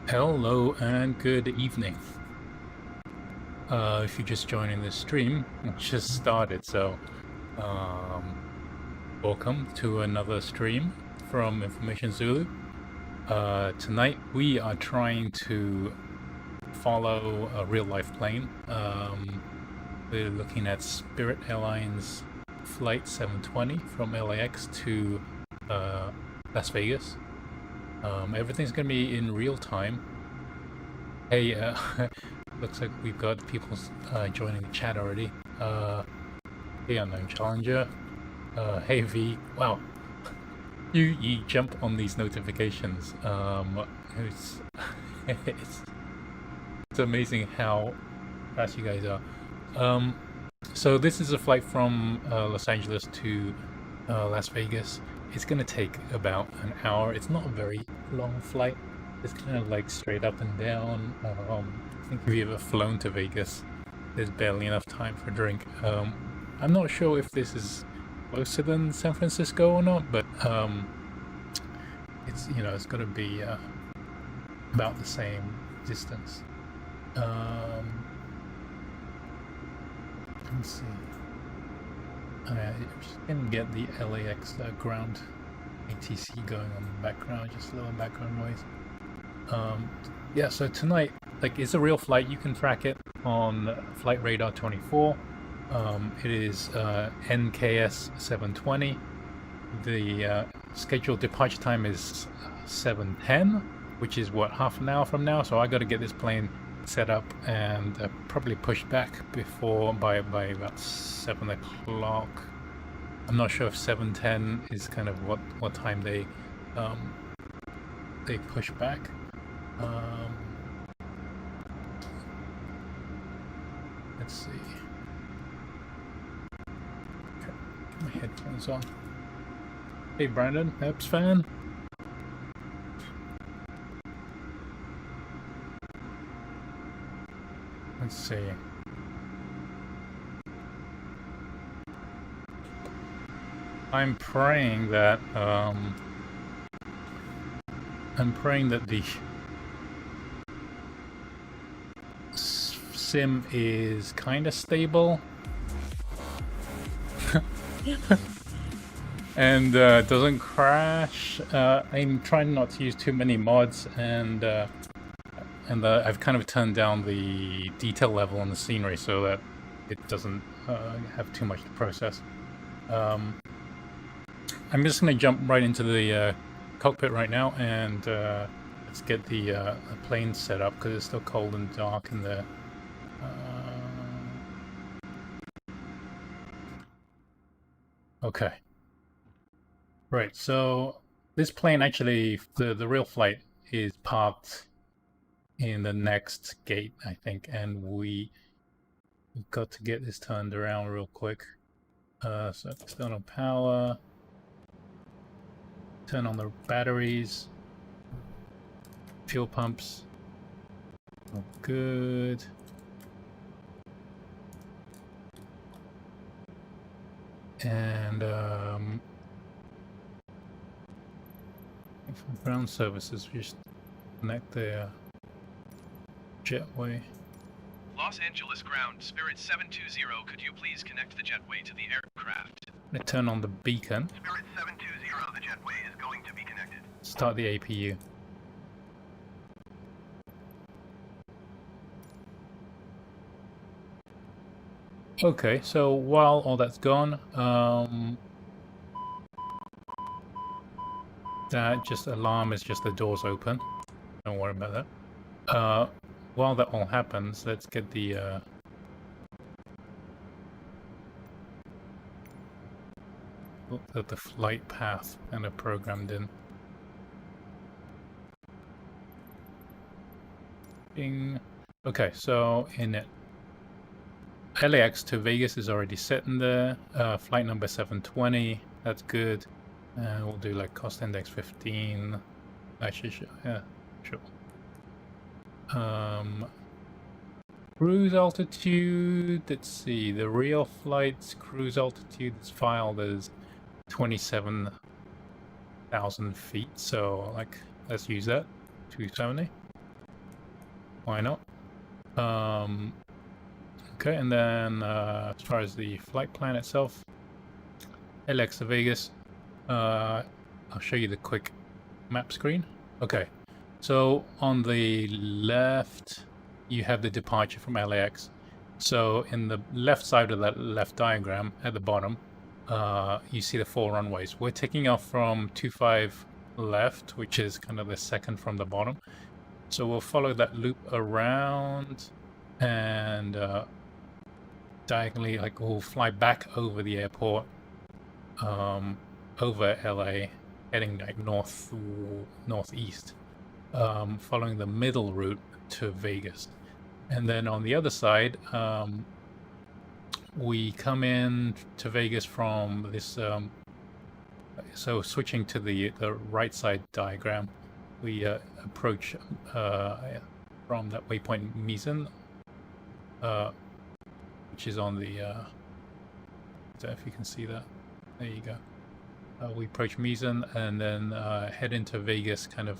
Hello and good evening. If you're just joining this stream, it just started, so welcome to another stream from Information Zulu. Tonight we are trying to follow a real-life plane. We're looking at Spirit Airlines Flight 720 from LAX to Las Vegas. Everything's going to be in real time. Hey, looks like we've got people joining the chat already. Hey, Unknown Challenger. Hey, V. Wow. You jump on these notifications. It's, it's amazing how fast you guys are. So this is a flight from Los Angeles to Las Vegas. It's going to take about an hour. It's not a very long flight. It's kind of like straight up and down. I think if you've ever flown to Vegas, there's barely enough time for a drink. I'm not sure if this is closer than San Francisco or not, but it's it's going to be about the same distance. Let's see. I'm just gonna get the LAX ground ATC going on in the background, just lower background noise. Yeah, so tonight, like, it's a real flight. You can track it on Flight Radar 24. It is NK720. The scheduled departure time is 7:10, which is what, half an hour from now. So I got to get this plane set up and probably pushed back by about 7 o'clock. I'm not sure if 7:10 is kind of what time they push back. Let's see. Okay, get my headphones on. Hey Brandon, Eps fan. Let's see. I'm praying that the sim is kind of stable and doesn't crash. I'm trying not to use too many mods, and I've kind of turned down the detail level on the scenery so that it doesn't have too much to process. I'm just going to jump right into the cockpit right now, and let's get the plane set up because it's still cold and dark in there. Okay. Right, so this plane actually, the real flight is parked in the next gate, I think, and we've got to get this turned around real quick. So external power. Turn on the batteries. Fuel pumps. Oh, good. And ground services, we just connect the jetway. Los Angeles ground, Spirit 720, could you please connect the jetway to the aircraft? I'm gonna turn on the beacon. Spirit 720, the jetway is going to be connected. Start the APU. Okay, so while all that's gone, that just alarm is just the doors open. Don't worry about that. While that all happens, let's get the flight path kind of programmed in. Bing. Okay, so in it, LAX to Vegas is already set in there. Flight number 720, that's good. And we'll do like cost index 15. Actually, yeah, sure. Cruise altitude, let's see, the real flight's cruise altitude is filed as 27,000 feet, so like, let's use that, 270. Why not? Okay, and then as far as the flight plan itself, LX to Vegas. I'll show you the quick map screen. Okay, so on the left, you have the departure from LAX. So in the left side of that left diagram at the bottom, you see the 4 runways. We're taking off from 25 left, which is kind of the second from the bottom. So we'll follow that loop around and diagonally, like we'll fly back over the airport, over LA, heading like northeast, following the middle route to Vegas. And then on the other side, we come in to Vegas from this, so switching to the right side diagram, we approach from that waypoint Mizen, which is on the, I don't know if you can see that, there you go. We approach Mizen and then head into Vegas kind of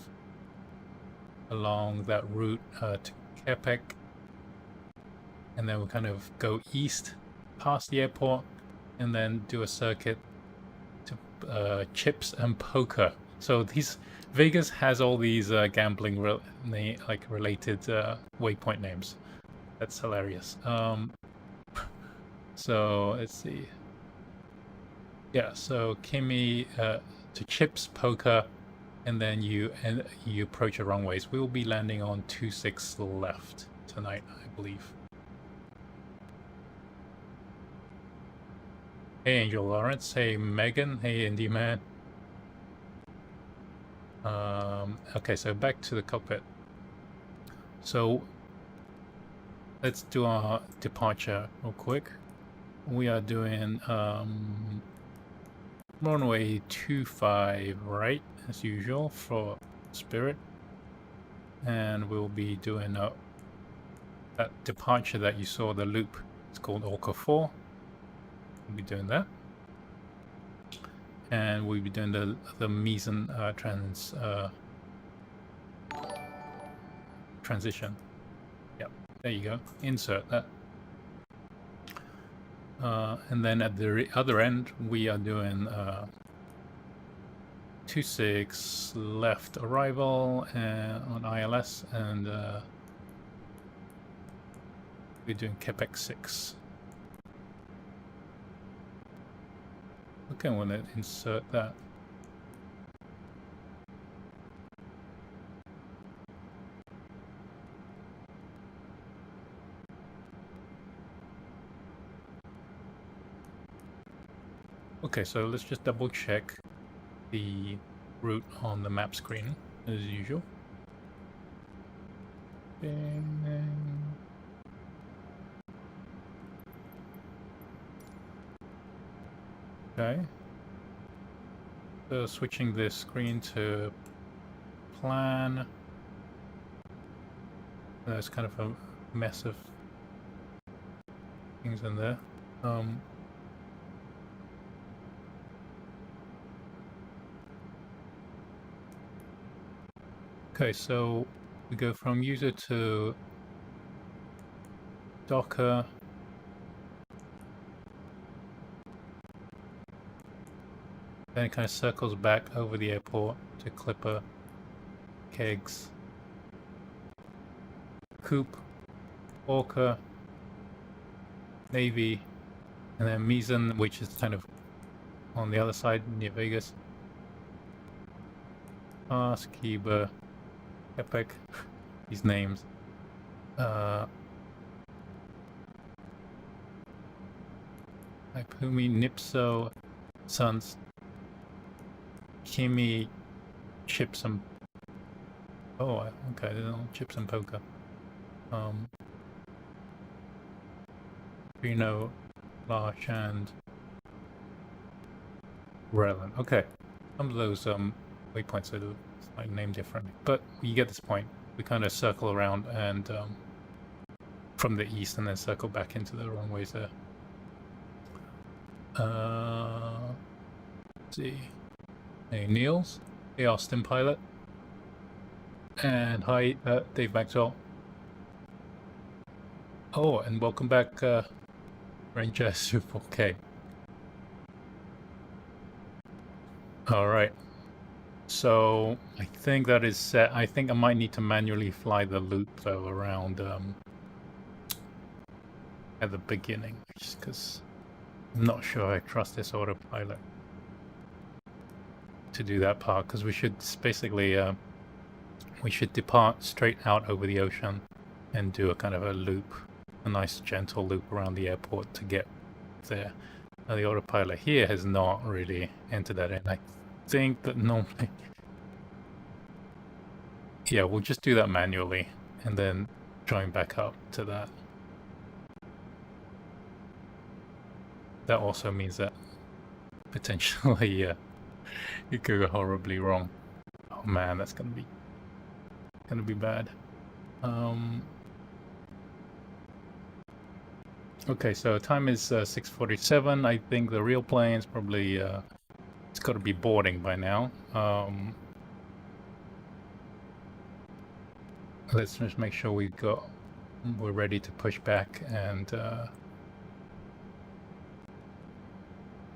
along that route to Kepec, and then we'll kind of go east past the airport and then do a circuit to chips and poker. So these Vegas has all these gambling related waypoint names. That's hilarious. So let's see. Yeah, so Kimmy to chips, poker, and then you approach the runways. We will be landing on 26 left tonight, I believe. Hey, Angel Lawrence. Hey, Megan. Hey, Indie Man. Okay, so back to the cockpit. So let's do our departure real quick. We are doing runway 25 right, as usual, for Spirit. And we'll be doing that departure that you saw, the loop. It's called Orca 4. We'll be doing that. And we'll be doing the Mizen transition. Yep, there you go. Insert that. And then at the other end, we are doing 26 left arrival on ILS, and we're doing Kepec 6. Okay, I'm gonna insert that. Okay, so let's just double check the route on the map screen as usual. Bing. Okay. So switching the screen to plan. There's kind of a mess of things in there. Okay, so we go from user to Docker. Then it kind of circles back over the airport to Clipper, Kegs, Coop, Orca, Navy, and then Mizen, which is kind of on the other side near Vegas. Skiba, Epic, these names. Ipumi, Nipso, Sons, Kimi, Chips and... Oh, okay, Chips and Poker. Reno, Larch, and Relevant. Okay, some of those waypoints are like named differently, but you get this point. We kind of circle around and from the east, and then circle back into the runways there. Let's see. Hey, Niels. Hey, Austin Pilot. And hi, Dave Maxwell. Oh, and welcome back, Ranger Super. Okay. All right. So I think that is set. I think I might need to manually fly the loop though around at the beginning, just because I'm not sure I trust this autopilot to do that part. Because we should basically we should depart straight out over the ocean and do a kind of a loop, a nice gentle loop around the airport to get there. Now the autopilot here has not really entered that in. I think that normally, yeah, we'll just do that manually and then join back up to that. That also means that potentially it could go horribly wrong. Oh man, that's gonna be bad. Okay, so time is 6:47. I think the real plane's probably it's got to be boarding by now. Let's just make sure we're ready to push back, and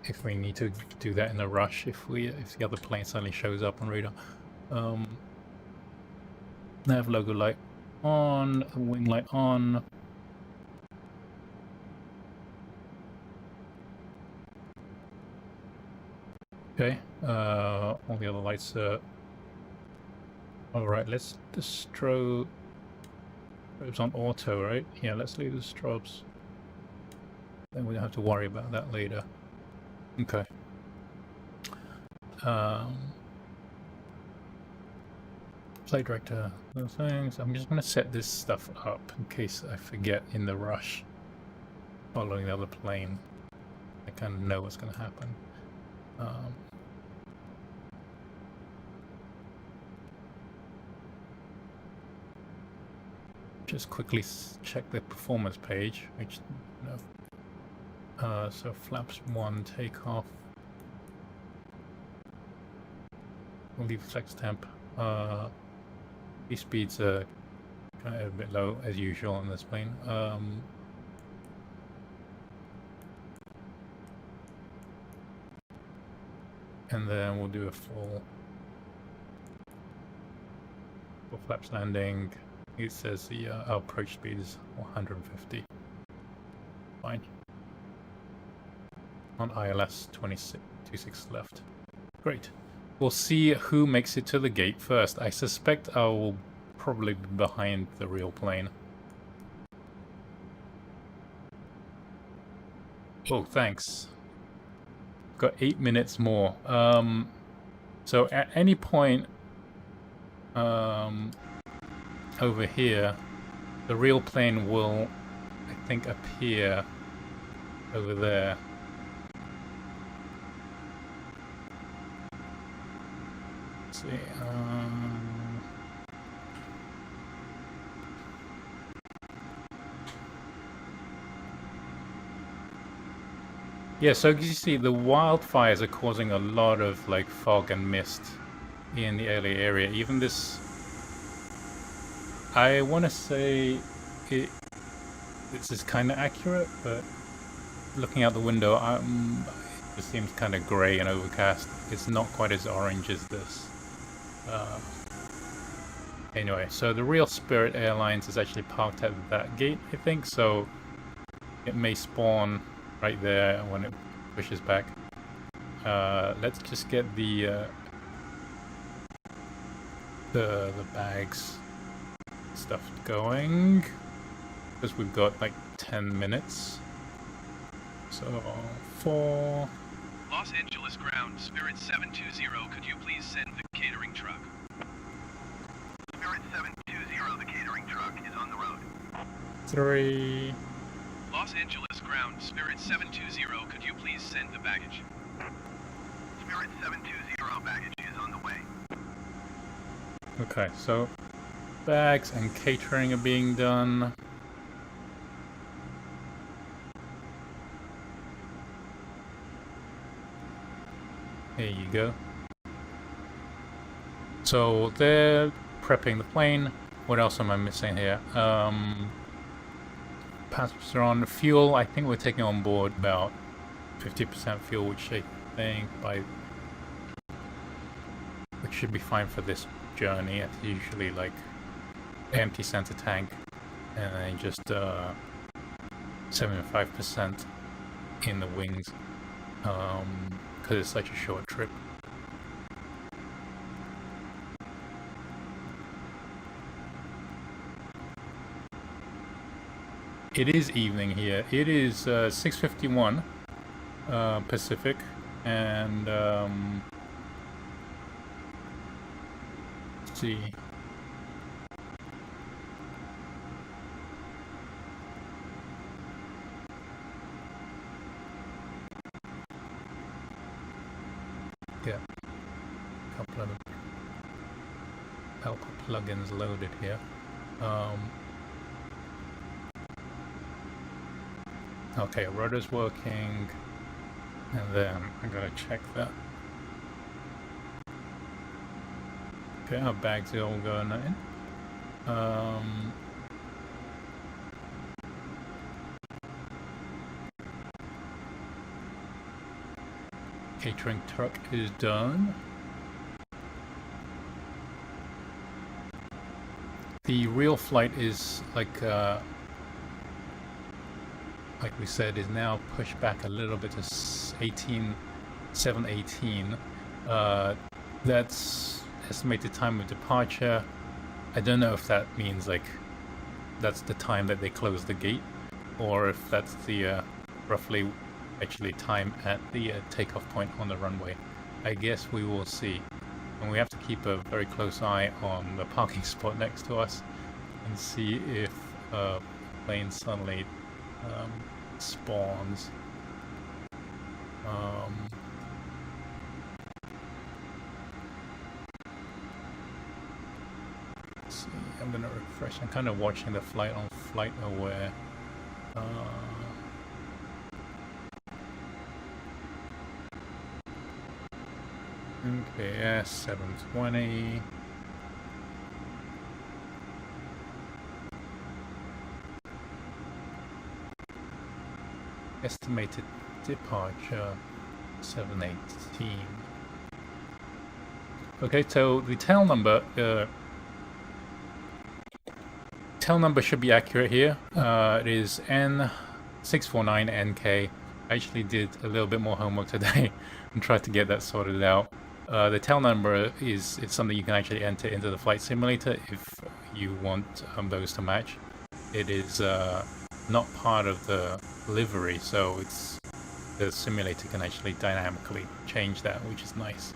if we need to do that in a rush, if the other plane suddenly shows up on radar. Nav logo light on, wing light on. Okay, all the other lights are... Alright, let's the strobes on auto, right? Yeah, let's leave the strobes. Then we don't have to worry about that later. Okay. Flight director, those things. I'm just going to set this stuff up in case I forget in the rush following the other plane. I kind of know what's going to happen. Just quickly check the performance page, which, you know, so flaps 1, takeoff. We'll leave flex temp. These speeds are kind of a bit low as usual on this plane. And then we'll do a full flaps landing. It says the our approach speed is 150. Fine. On ILS 26 left. Great. We'll see who makes it to the gate first. I suspect I will probably be behind the real plane. Oh, thanks. Got 8 minutes more. So at any point over here, the real plane will, I think, appear over there. Let's see. Yeah, so as you see, the wildfires are causing a lot of like fog and mist in the LA area. Even this, I want to say this is kind of accurate, but looking out the window, it just seems kind of grey and overcast. It's not quite as orange as this. Anyway, so the real Spirit Airlines is actually parked at that gate, I think, so it may spawn right there when it pushes back. Let's just get the bags stuff going, because we've got like 10 minutes. So 4. Los Angeles ground, Spirit 720, could you please send the catering truck? Spirit 720, the catering truck is on the road. 3. Los Angeles ground, Spirit 720, could you please send the baggage? Spirit 720, baggage is on the way. Okay, so bags and catering are being done. There you go. So they're prepping the plane. What else am I missing here? Passengers are on fuel. I think we're taking on board about 50% fuel, which I think which should be fine for this journey. It's usually like empty center tank and then just 75% in the wings, because it's such a short trip. It is evening here. It is 6:51 Pacific, and let's see. Yeah, a couple of Alpha plugins loaded here. Okay, rudder's working, and then I'm gonna check that. Okay, our bags are all going in. Catering truck is done. The real flight is like we said, is now pushed back a little bit to 7:18. That's estimated time of departure. I don't know if that means like that's the time that they close the gate, or if that's the roughly actually time at the takeoff point on the runway. I guess we will see, and we have to keep a very close eye on the parking spot next to us and see if a plane suddenly spawns. Let's see, I'm gonna refresh. I'm kind of watching the flight on Flight Aware. NK720. Estimated departure 7:18. Okay, so the tail number should be accurate here. It is N649NK. I actually did a little bit more homework today and tried to get that sorted out. The tail number is something you can actually enter into the flight simulator if you want those to match. It is not part of the livery, so the simulator can actually dynamically change that, which is nice.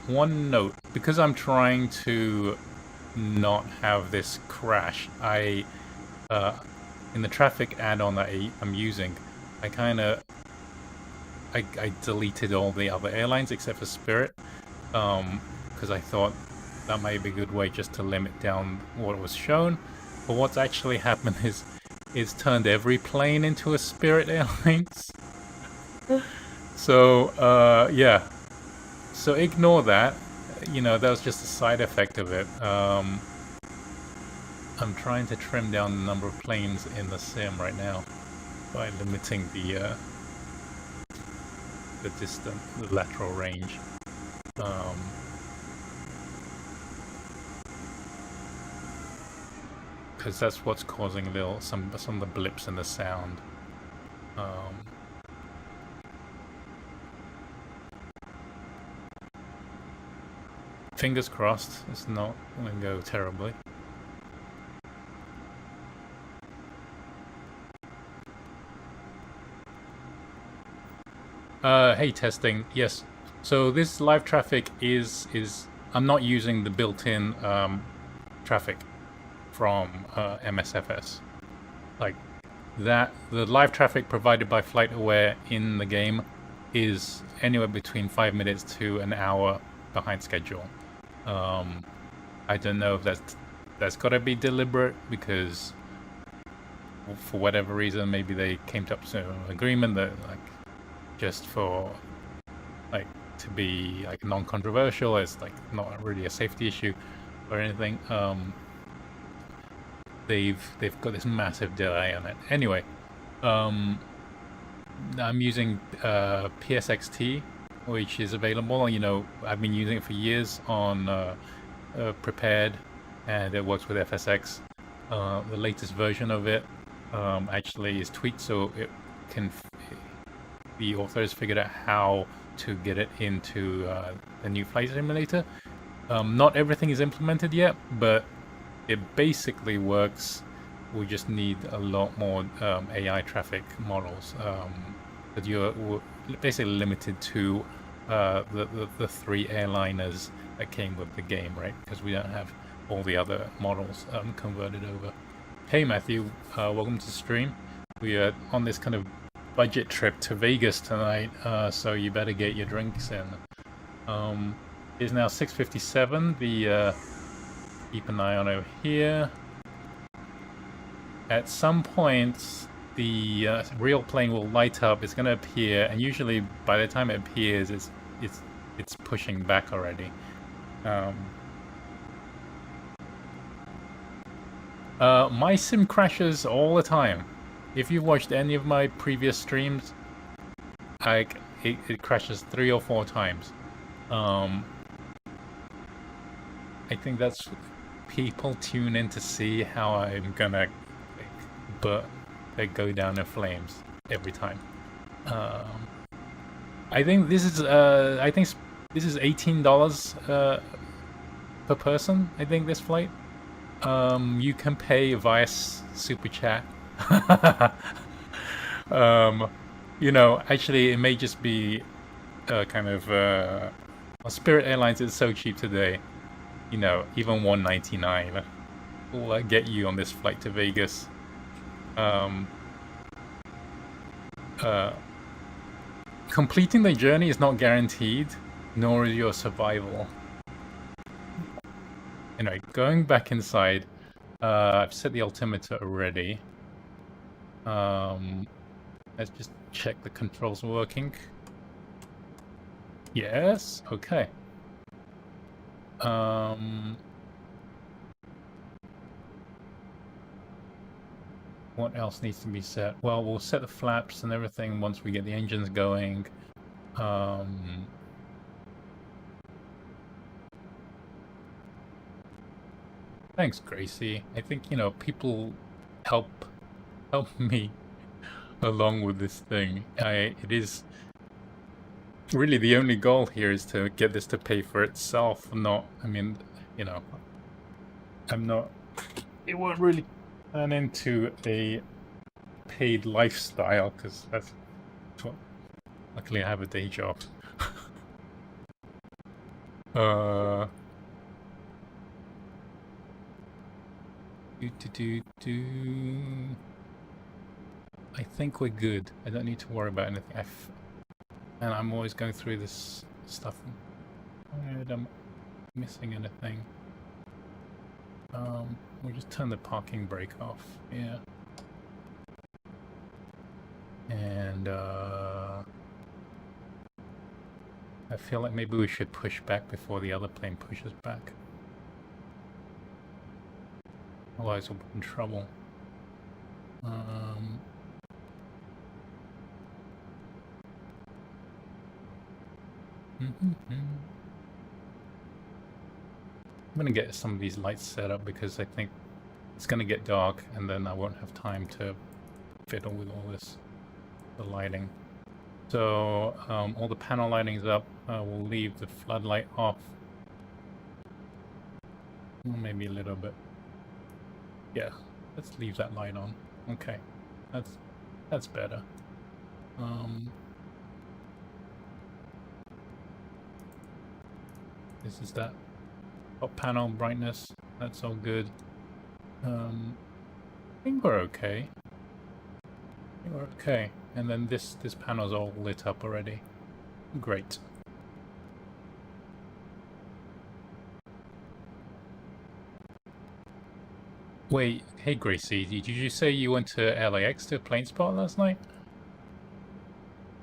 One note, because I'm trying to not have this crash, in the traffic add-on that I'm using, I deleted all the other airlines except for Spirit, because I thought that might be a good way just to limit down what was shown. But what's actually happened is it's turned every plane into a Spirit Airlines. So yeah, so ignore that. You know, that was just a side effect of it. I'm trying to trim down the number of planes in the sim right now by limiting the distance, the lateral range. Because that's what's causing some of the blips in the sound. Fingers crossed, it's not going to go terribly. Hey, testing. Yes. So this live traffic is I'm not using the built-in traffic from MSFS. Like that, the live traffic provided by Flight Aware in the game is anywhere between 5 minutes to an hour behind schedule. I don't know if that's got to be deliberate, because for whatever reason maybe they came to an agreement that like just for like to be like non-controversial, it's like not really a safety issue or anything. they've got this massive delay on it. Anyway, I'm using PSXT, which is available. You know, I've been using it for years on Prepared, and it works with FSX. The latest version of it actually is tweaked, so it can. The authors figured out how to get it into the new flight simulator. Not everything is implemented yet, but it basically works. We just need a lot more AI traffic models. But you're basically limited to the three airliners that came with the game, right? Because we don't have all the other models converted over. Hey Matthew, welcome to the stream. We are on this kind of budget trip to Vegas tonight, so you better get your drinks in. It's now 6:57. Keep an eye on over here. At some point, the real plane will light up. It's going to appear, and usually by the time it appears, it's pushing back already. My sim crashes all the time. If you've watched any of my previous streams, it crashes 3 or 4 times. I think that's people tune in to see how I'm gonna go down in flames every time. I think this is $18 per person. I think this flight. You can pay via super chat. You know, actually, it may just be kind of. Spirit Airlines is so cheap today. You know, even $1.99 will get you on this flight to Vegas. Completing the journey is not guaranteed, nor is your survival. Anyway, going back inside, I've set the altimeter already. Let's just check the controls working. Yes, okay. What else needs to be set? Well, we'll set the flaps and everything once we get the engines going. Thanks, Gracie. I think, you know, people help me along with this thing. It is really the only goal here is to get this to pay for itself. Not, I mean, you know, it won't really turn into a paid lifestyle, because that's what, luckily I have a day job. I think we're good. I don't need to worry about anything. And I'm always going through this stuff. I'm missing anything. We'll just turn the parking brake off. Yeah. And I feel like maybe we should push back before the other plane pushes back. Otherwise we'll be in trouble. I'm gonna get some of these lights set up because I think it's gonna get dark and then I won't have time to fiddle with all this, the lighting. So all the panel lighting's up. We'll leave the floodlight off. Maybe a little bit. Yeah, let's leave that light on. Okay, that's better. This is that top panel brightness. That's all good. I think we're okay. And then this panel's all lit up already. Great. Wait, hey Gracie, did you say you went to LAX to plane spot last night?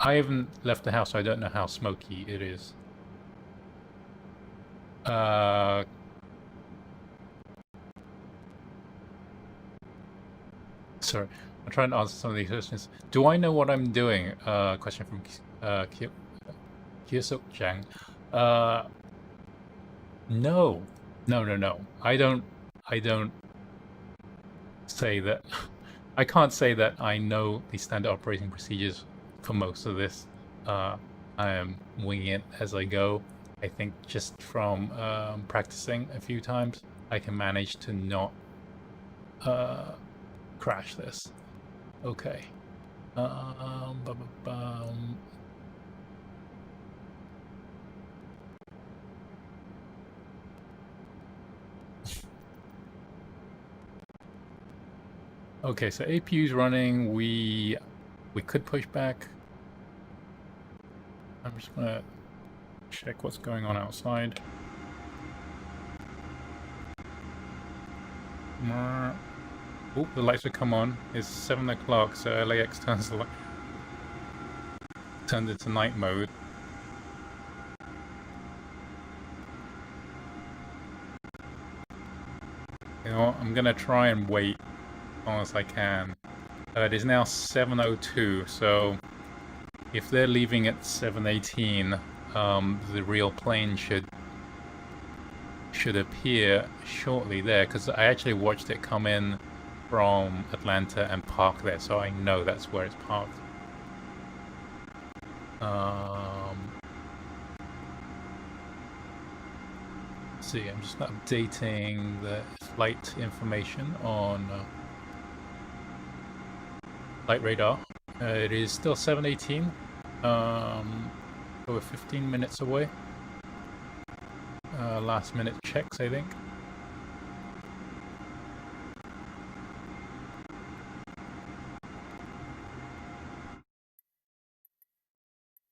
I haven't left the house, so I don't know how smoky it is. Sorry, I'm trying to answer some of these questions. Do I know what I'm doing? Question from Kyosuk Chang. No. I don't say that. I can't say that I know the standard operating procedures for most of this. I am winging it as I go. I think just from practicing a few times, I can manage to not crash this. Okay. Okay, so APU's running. We could push back. I'm just gonna check what's going on outside. Oh, the lights will come on. It's 7 o'clock, so LAX turns into night mode. You know what? I'm gonna try and wait as long as I can. It is now 7:02, so if they're leaving at 7:18, the real plane should appear shortly there, because I actually watched it come in from Atlanta and park there, so I know that's where it's parked. See, I'm just updating the flight information on flight radar. It is still 7:18. Over 15 minutes away. Last minute checks, I think.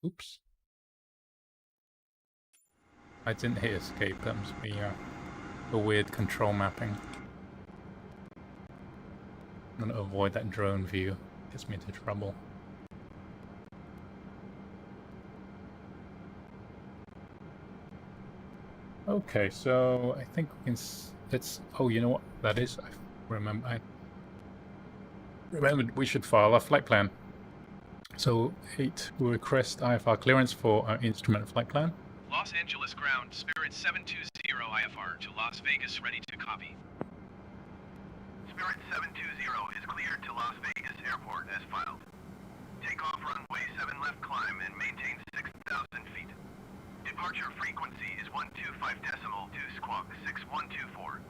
Oops. I didn't hit escape. That must be a weird control mapping. I'm gonna avoid that drone view. Gets me into trouble. Okay, so I think we can. It's. Oh, you know what that is? I remembered we should file a flight plan. So 8, we request IFR clearance for our instrument flight plan. Los Angeles ground, Spirit 720 IFR to Las Vegas, ready to copy. Spirit 720 is cleared to Las Vegas Airport as filed. Takeoff runway 7 left climb and maintain 6,000 feet. Departure frequency is 125.2 squawk 6124.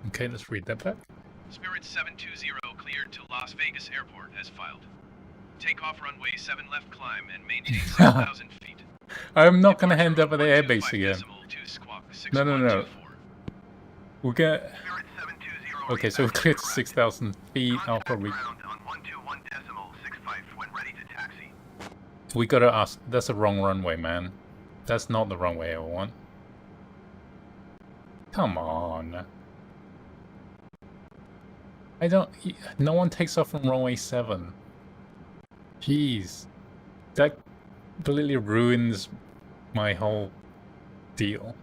Okay, let's read that back. Spirit 720 cleared to Las Vegas Airport as filed. Takeoff runway 7 left climb and maintain 6,000 feet. I'm not gonna end up at the airbase again. No. We'll get. Okay, so we're clear to 6,000 feet. I'll probably. We gotta ask. That's the wrong runway, man. That's not the runway I want. Come on. I don't. No one takes off from runway 7. Jeez. That completely ruins my whole deal.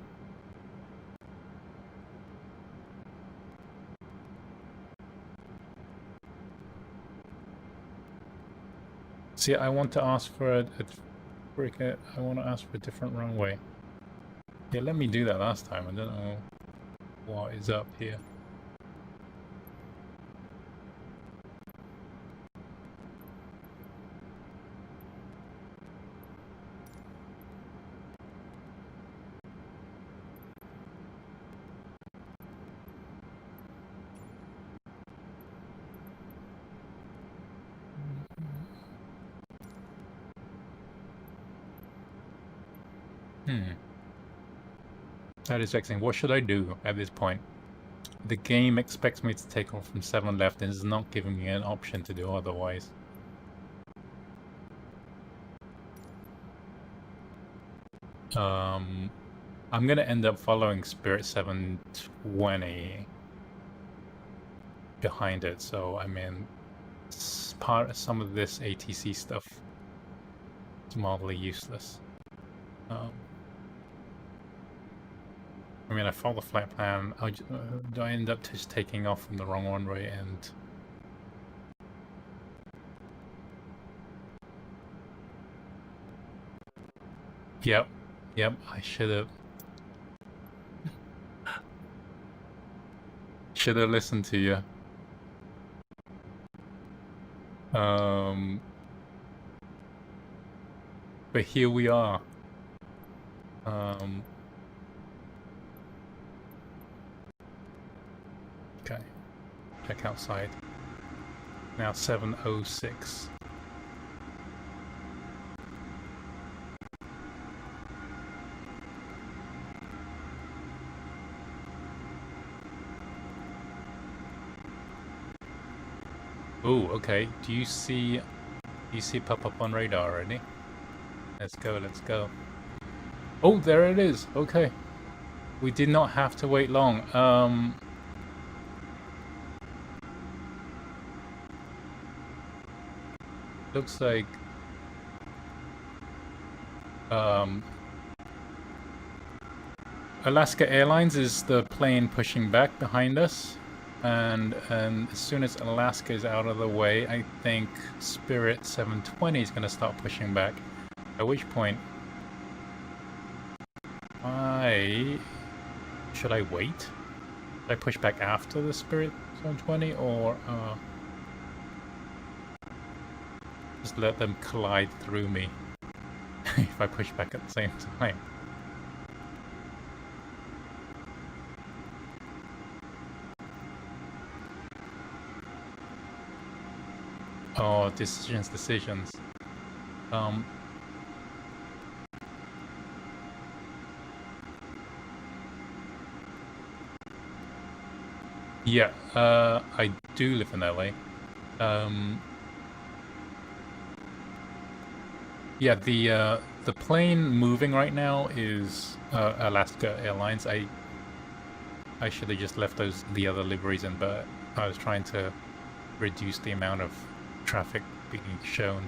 See, I want to ask for I want to ask for a different runway. Yeah, let me do that last time. I don't know what is up here. That is vexing. What should I do at this point? The game expects me to take off from 7 left and is not giving me an option to do otherwise. I'm gonna end up following Spirit 720 behind it, so I mean, some of this ATC stuff is mildly useless. I mean, I follow the flight plan. Do I end up just taking off from the wrong runway and... Yep, I should've listened to you. But here we are. Okay, check outside. Now 7:06. Oh, okay. Do you see pop up on radar already? Let's go. Oh, there it is. Okay. We did not have to wait long. Looks like Alaska Airlines is the plane pushing back behind us, and as soon as Alaska is out of the way, I think Spirit 720 is going to start pushing back. At which point, should I wait? Should I push back after the Spirit 720, or just let them collide through me if I push back at the same time? Oh, decisions. Yeah, I do live in LA. Yeah, the plane moving right now is Alaska Airlines. I should have just left the other liveries in, but I was trying to reduce the amount of traffic being shown.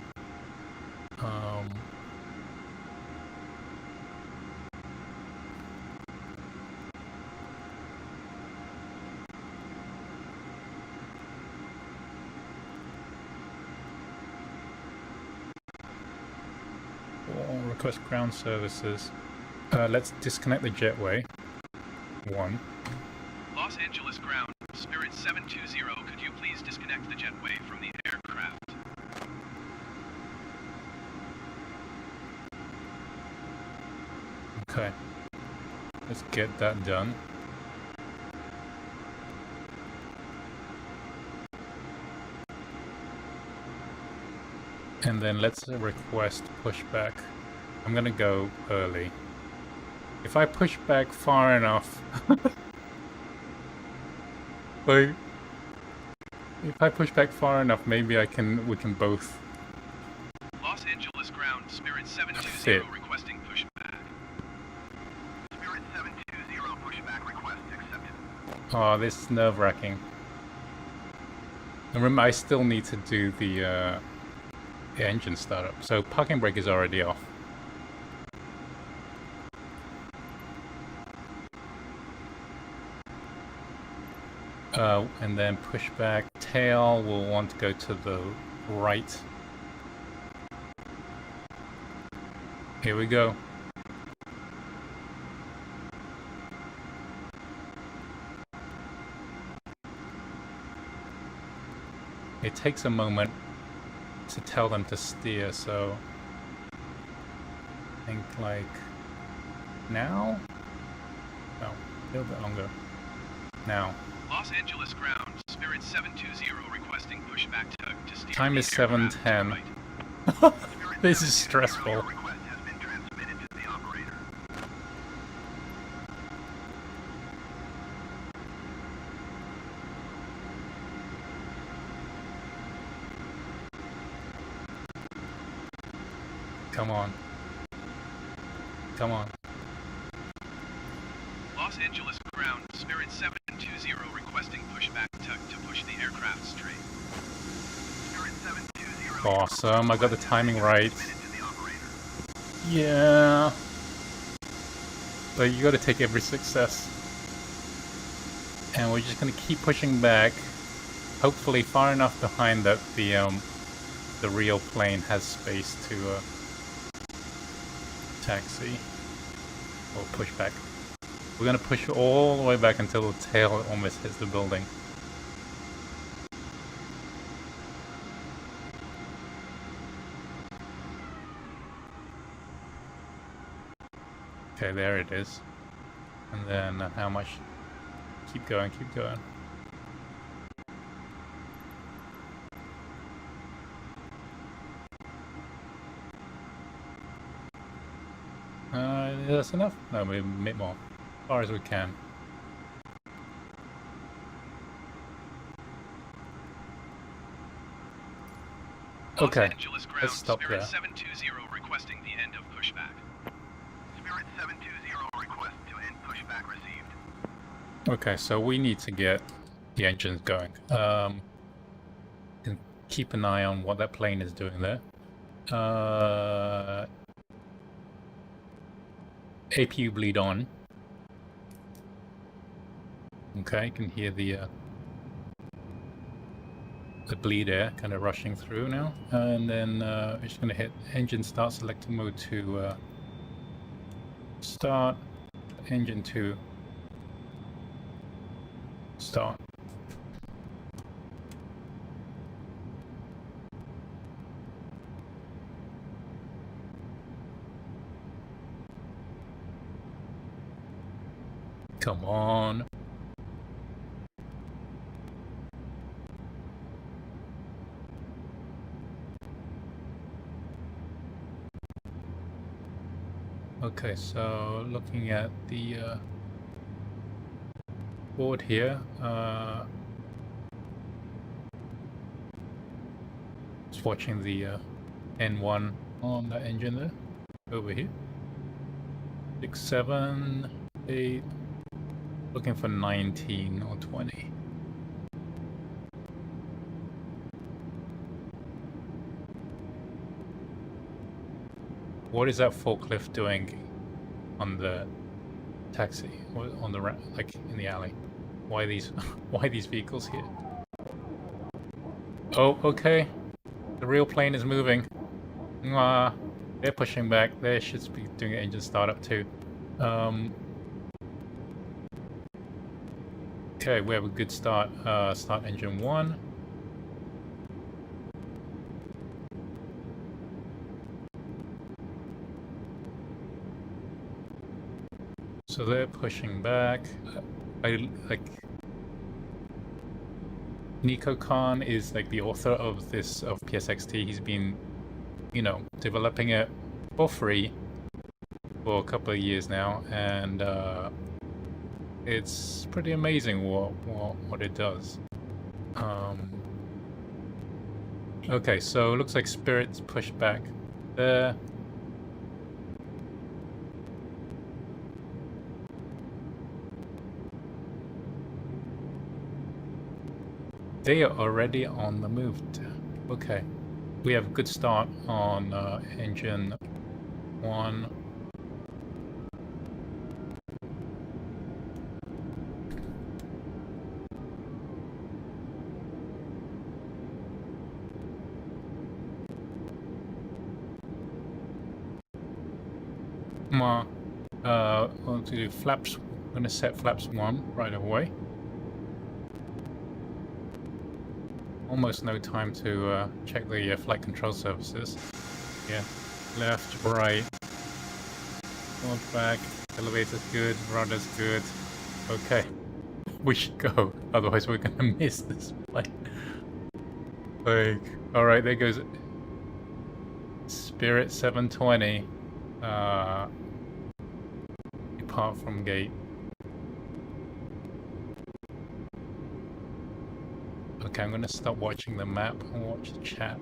Request ground services. Let's disconnect the jetway. 1. Los Angeles ground, Spirit 720, could you please disconnect the jetway from the aircraft? Okay. Let's get that done. And then let's request pushback. I'm gonna go early. If I push back far enough... like... If I push back far enough, maybe we can both... Los Angeles ground, Spirit 720 requesting pushback. Spirit 720 pushback request accepted. Oh, this is nerve-wracking. And remember, I still need to do the engine startup. So parking brake is already off. And then pushback. Tail will want to go to the right. Here we go. It takes a moment to tell them to steer, so I think like now? No, a little bit longer. Now. Los Angeles ground, Spirit 720 requesting pushback to steer. Time is 7:10. Right. This is stressful. Request has been transmitted to the operator. Come on. Come on. Los Angeles ground, Spirit 720 requesting pushback to push the aircraft straight. Spirit 720. Awesome, I got the timing right. Yeah. Like, you gotta take every success. And we're just gonna keep pushing back, hopefully far enough behind that the real plane has space to taxi or push back. We're gonna push all the way back until the tail almost hits the building. Okay, there it is. And then how much? Keep going, keep going. That's enough? No, maybe a bit more. As far as we can. Okay, Los Angeles ground, let's stop Spirit there. 720 requesting the end of pushback. Spirit 720 request to end pushback received. Okay, so we need to get the engines going. And keep an eye on what that plane is doing there. APU bleed on. Okay, you can hear the bleed air kind of rushing through now. And then we're just going to hit engine start selector mode to start, engine to start. Come on. Okay, so looking at the board here, just watching the N1 on that engine there, over here. 6, 7, 8, looking for 19 or 20. What is that forklift doing on the taxi, or on the like in the alley? Why these why these vehicles here? Oh, okay. The real plane is moving. They're pushing back. They should be doing an engine startup too. Okay, we have a good start. Start engine 1. So they're pushing back. I like Nico Khan is like the author of this of PSXT. He's been, you know, developing it for free for a couple of years now, and it's pretty amazing what it does. Okay, so it looks like Spirit's pushed back there. They are already on the move. Okay, we have a good start on engine 1. Come on, on to flaps. I'm gonna set flaps 1 right away. Almost no time to check the flight control surfaces. Yeah, left, right, forward, back, elevator's good, rudder's good. Okay, we should go, otherwise we're gonna miss this flight. Like, alright, there goes Spirit 720. Depart from gate. Okay, I'm gonna stop watching the map and watch the chat.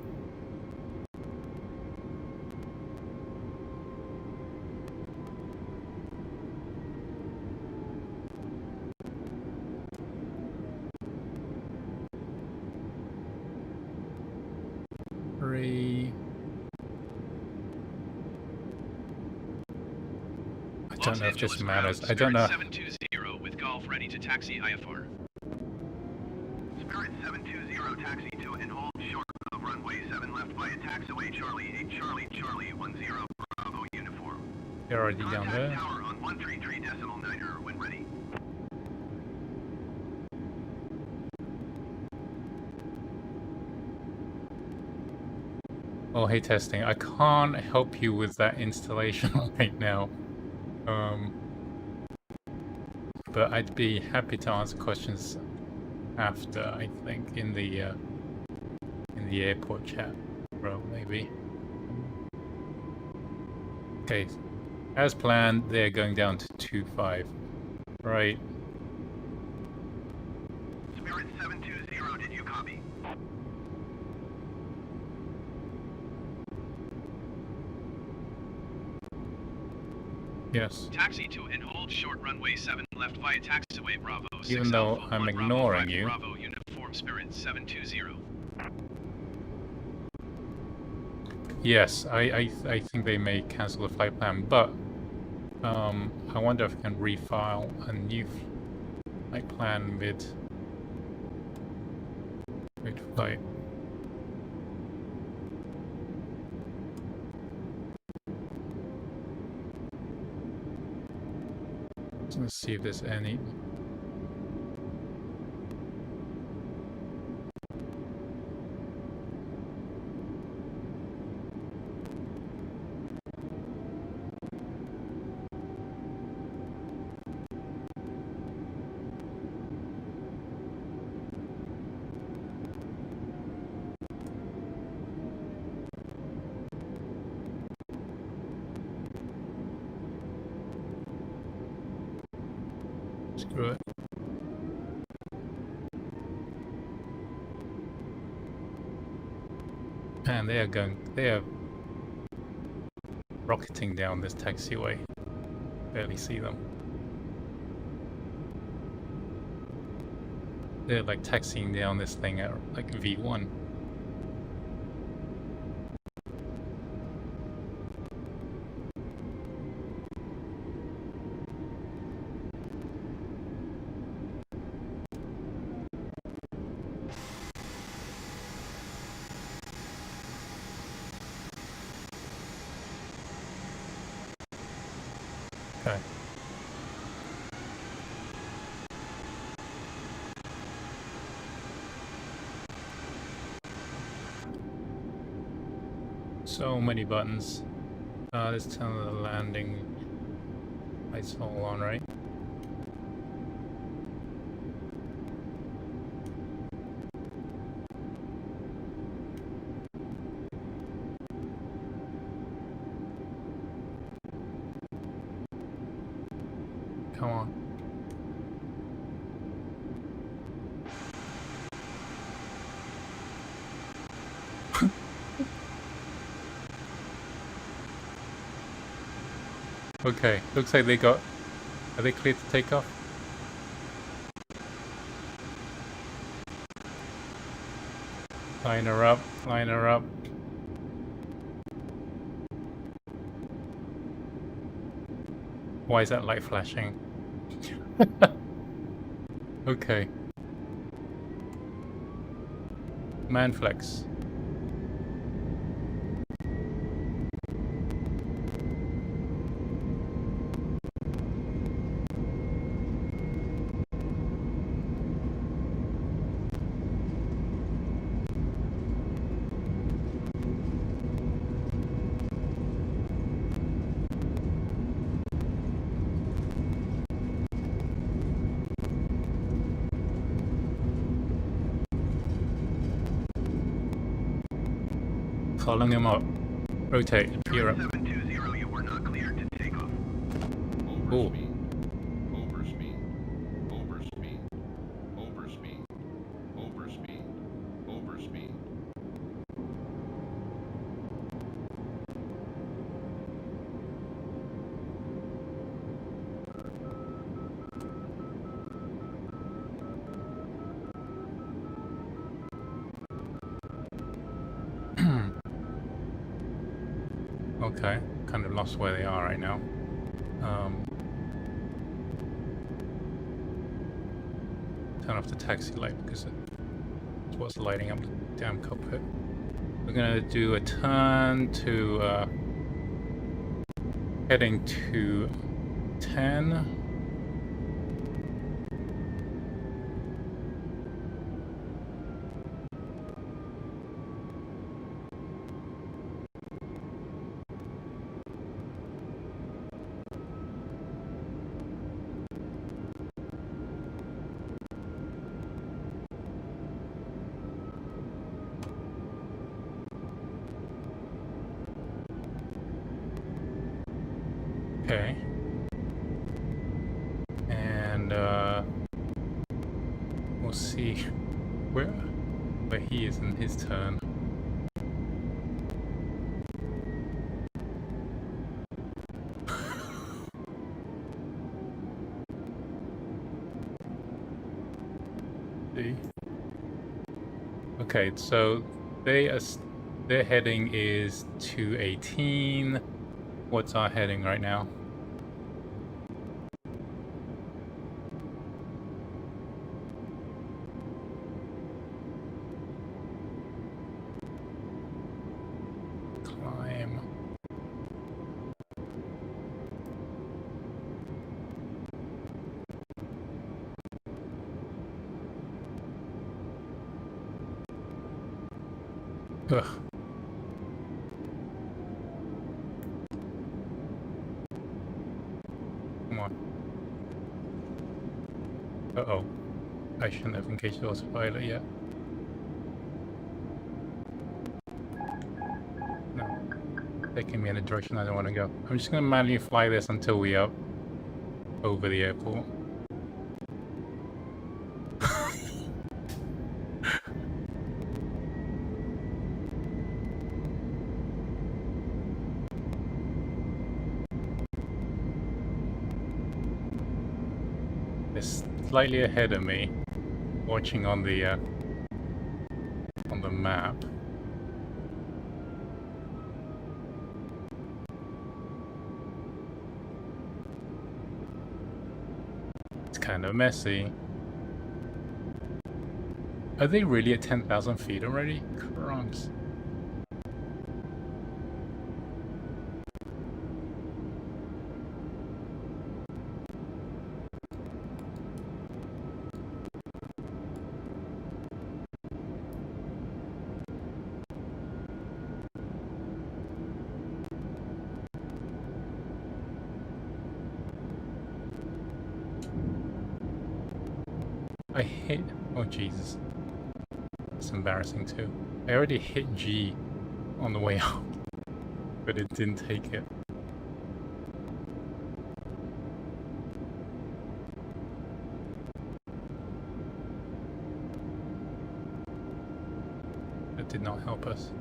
don't know if this Angeles matters. ground, I don't know. Spirit 720 with Golf ready to taxi IFR. Spirit 720 taxi to and hold short of runway 7 left via taxiway Charlie 8 Charlie Charlie 10 Bravo uniform. They're already down Contact there. tower on 133.9 when ready. Oh, hey, testing. I can't help you with that installation right now. But I'd be happy to answer questions after, I think, in the airport chat, bro, maybe. Okay, as planned, they're going down to 2.5. Right. Spirit 720, did you copy? Yes. Taxi to and hold short runway 7 left via taxiway Bravo 6 Even though Alpha, I'm 1 ignoring Bravo 5 you. Bravo uniform Spirit 720. Yes, I think they may cancel the flight plan, but I wonder if I can refile a new flight plan mid flight. Let's see if there's any. Screw it. And they are rocketing down this taxiway. Barely see them. They're like taxiing down this thing at like V1. Okay. So many buttons. Let's turn the landing lights all on, right? Come on. Okay, looks like they got... Are they cleared to take off? Line her up, line her up. Why is that light flashing? Okay. Manflex. Following him up. Rotate. Gear up. 720, you were not cleared to take off. Ooh. Overspeed. Overspeed. Overspeed. Overspeed. Overspeed. Okay. Kind of lost where they are right now. turn off the taxi light because it's what's lighting up the damn cockpit. We're gonna do a turn to heading to 10. Okay. And we'll see where he is in his turn. See? Okay, so their heading is 218. What's our heading right now? Climb. Ugh. Come on. Uh-oh. I shouldn't have engaged the autopilot yet. No. Taking me in a direction I don't want to go. I'm just going to manually fly this until we are over the airport. It's slightly ahead of me, watching on the map. It's kind of messy. Are they really at 10,000 feet already? Crumbs. I hit... Oh, Jesus. That's embarrassing, too. I already hit G on the way out, but it didn't take it. That did not help us.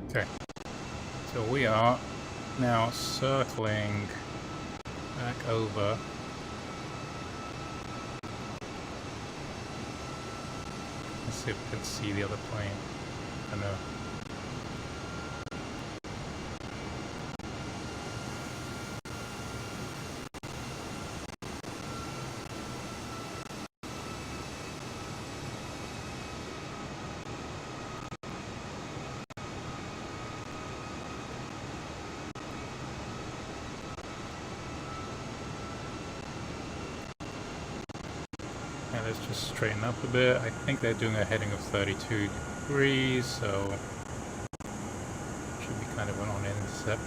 Okay. So we are now circling back over. Let's see if we can see the other plane. I know. Let's just straighten up a bit. I think they're doing a heading of 32 degrees, so should be kind of an on-intercept.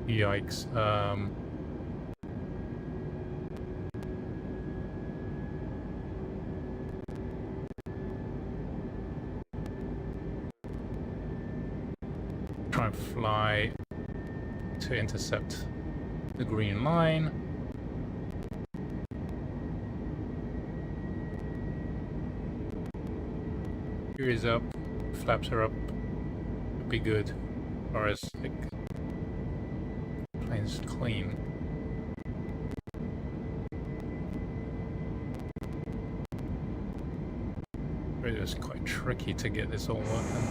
Yikes. Try and fly to intercept the green line. Gear is up, flaps are up. Would be good, or as like plane's clean. It was quite tricky to get this all working.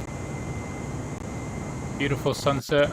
Beautiful sunset.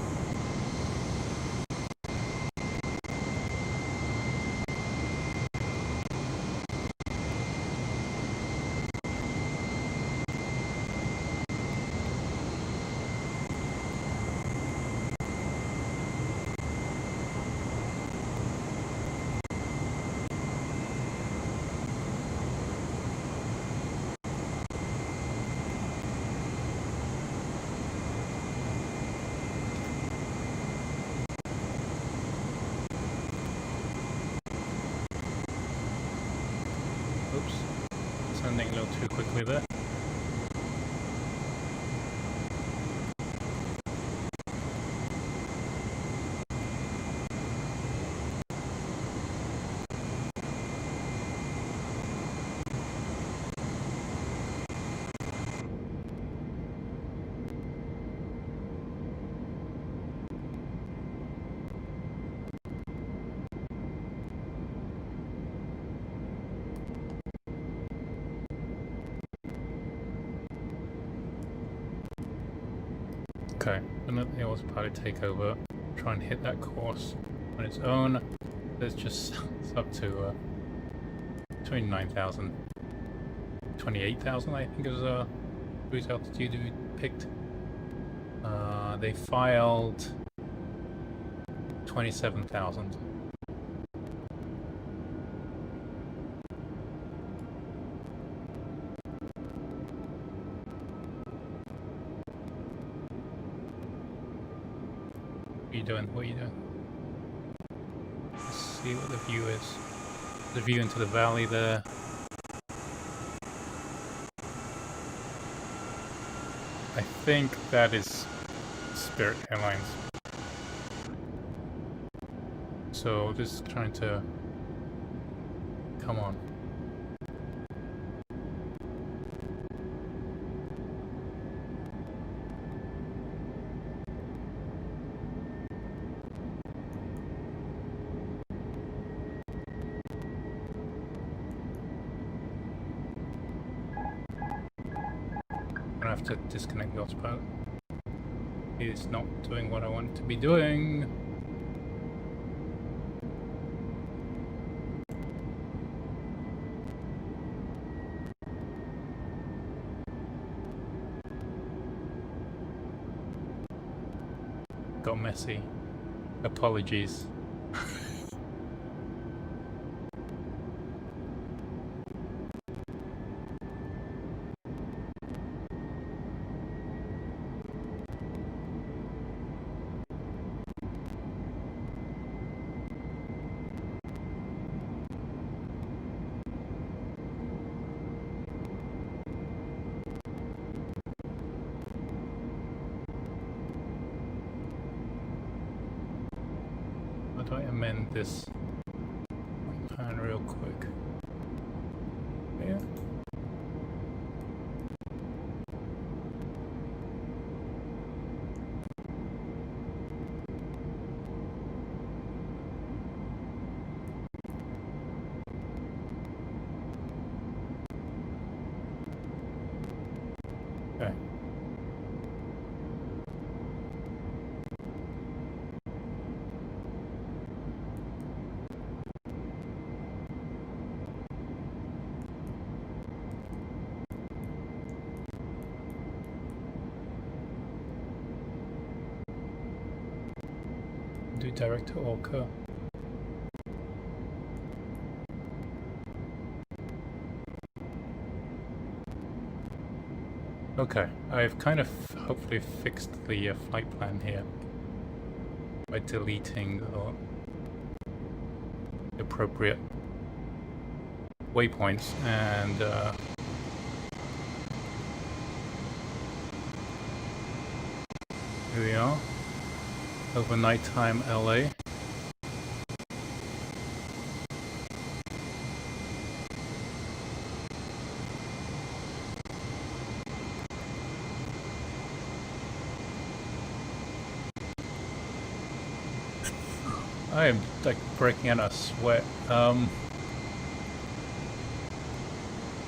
Oops, sending a little too quickly there. Okay, another autopilot takeover. Try and hit that course on its own. It's just it's up to 29,000, 28,000 I think is cruise altitude we picked. They filed 27,000. What are you doing? What are you doing? Let's see what the view is. The view into the valley there. I think that is Spirit Airlines. So just trying to come on. I have to disconnect the autopilot. It's not doing what I want it to be doing. Got messy. Apologies. How do I amend this plan real quick? Yeah. Okay. Do direct to Orca. Okay, I've kind of hopefully fixed the flight plan here by deleting the appropriate waypoints and here we are, over nighttime LA. I am like breaking out a sweat.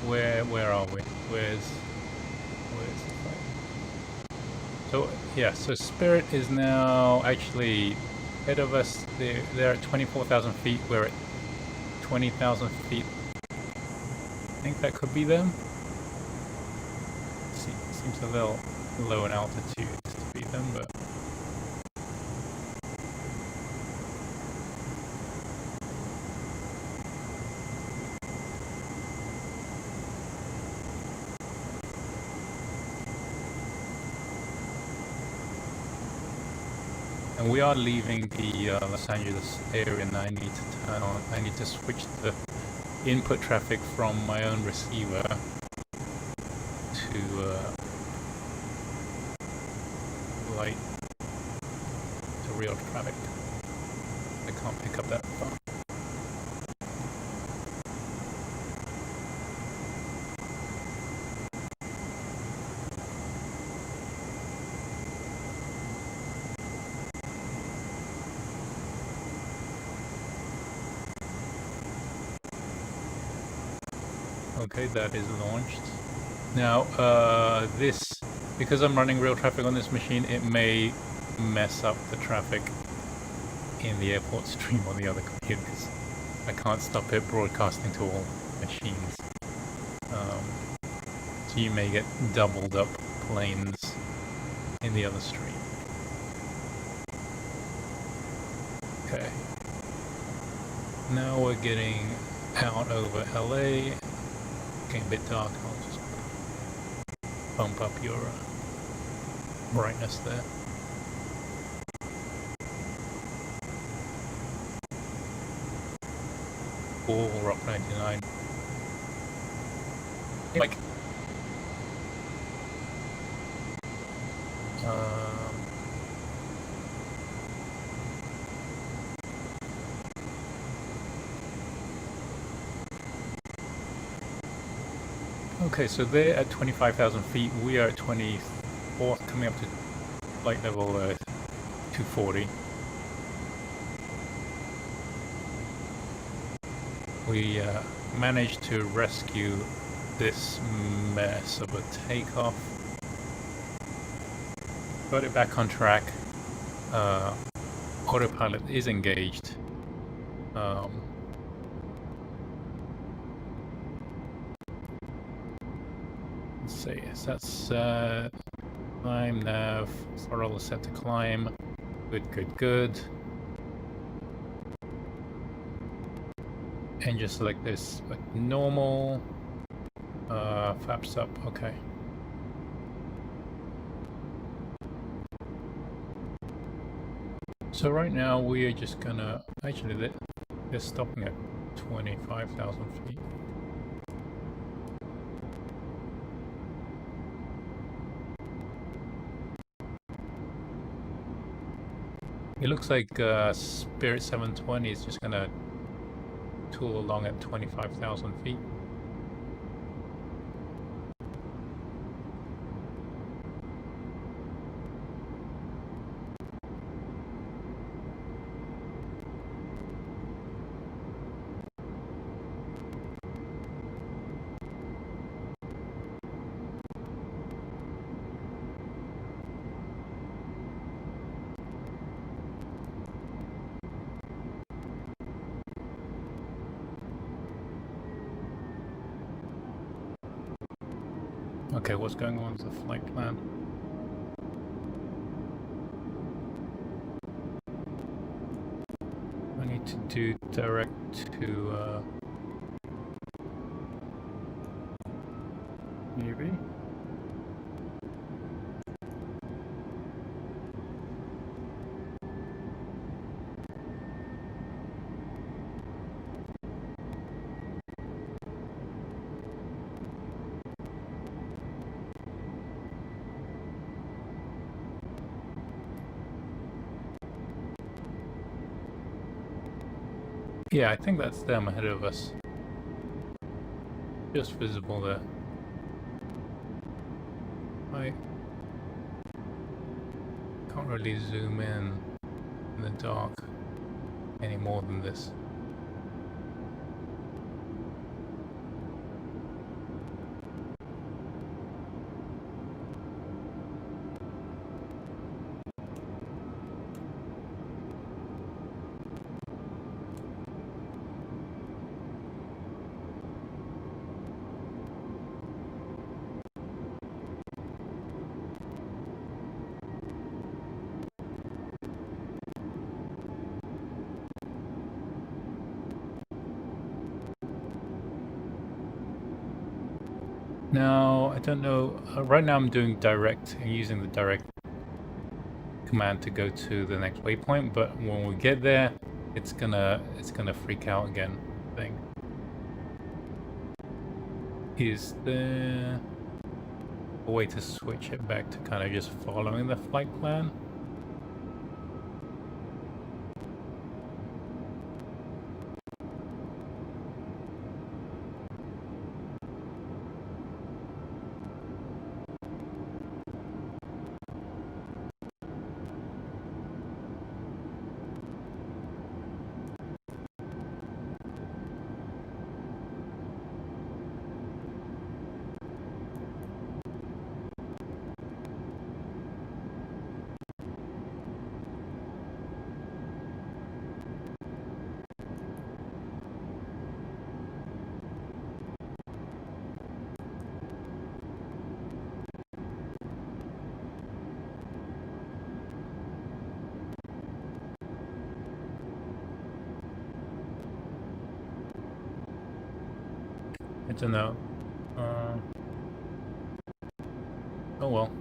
Where are we? Where's Where's the flight? So yeah, so Spirit is now actually ahead of us. They're at 24,000 feet. We're at 20,000 feet. I think that could be them. Seems a little low in altitude to be them, but and we are leaving the Los Angeles area, and I need to turn on. I need to switch the input traffic from my own receiver to light to real traffic. I can't pick up that far. Okay, that is launched. Now, because I'm running real traffic on this machine, it may mess up the traffic in the airport stream on the other computers. I can't stop it broadcasting to all machines. So you may get doubled up planes in the other stream. Okay. Now we're getting out over LA. Getting a bit dark. I'll just bump up your brightness there. Cool, Rock 99. Like, okay, so they're at 25,000 feet. We are at 24, coming up to flight level 240. We managed to rescue this mess of a takeoff. Got it back on track. Autopilot is engaged. Let's see, so that's climb nav, throttle is set to climb. Good. And just select this like normal. Flaps up, okay. So right now we are just gonna, actually they're stopping at 25,000 feet. It looks like Spirit 720 is just gonna tool along at 25,000 feet. Okay, what's going on with the flight plan? I need to do direct to maybe? Yeah, I think that's them ahead of us. Just visible there. I can't really zoom in the dark any more than this. Now, I don't know. Right now I'm doing direct and using the direct command to go to the next waypoint, but when we get there, it's gonna freak out again, I think. Is there a way to switch it back to kind of just following the flight plan? I don't know. Oh well.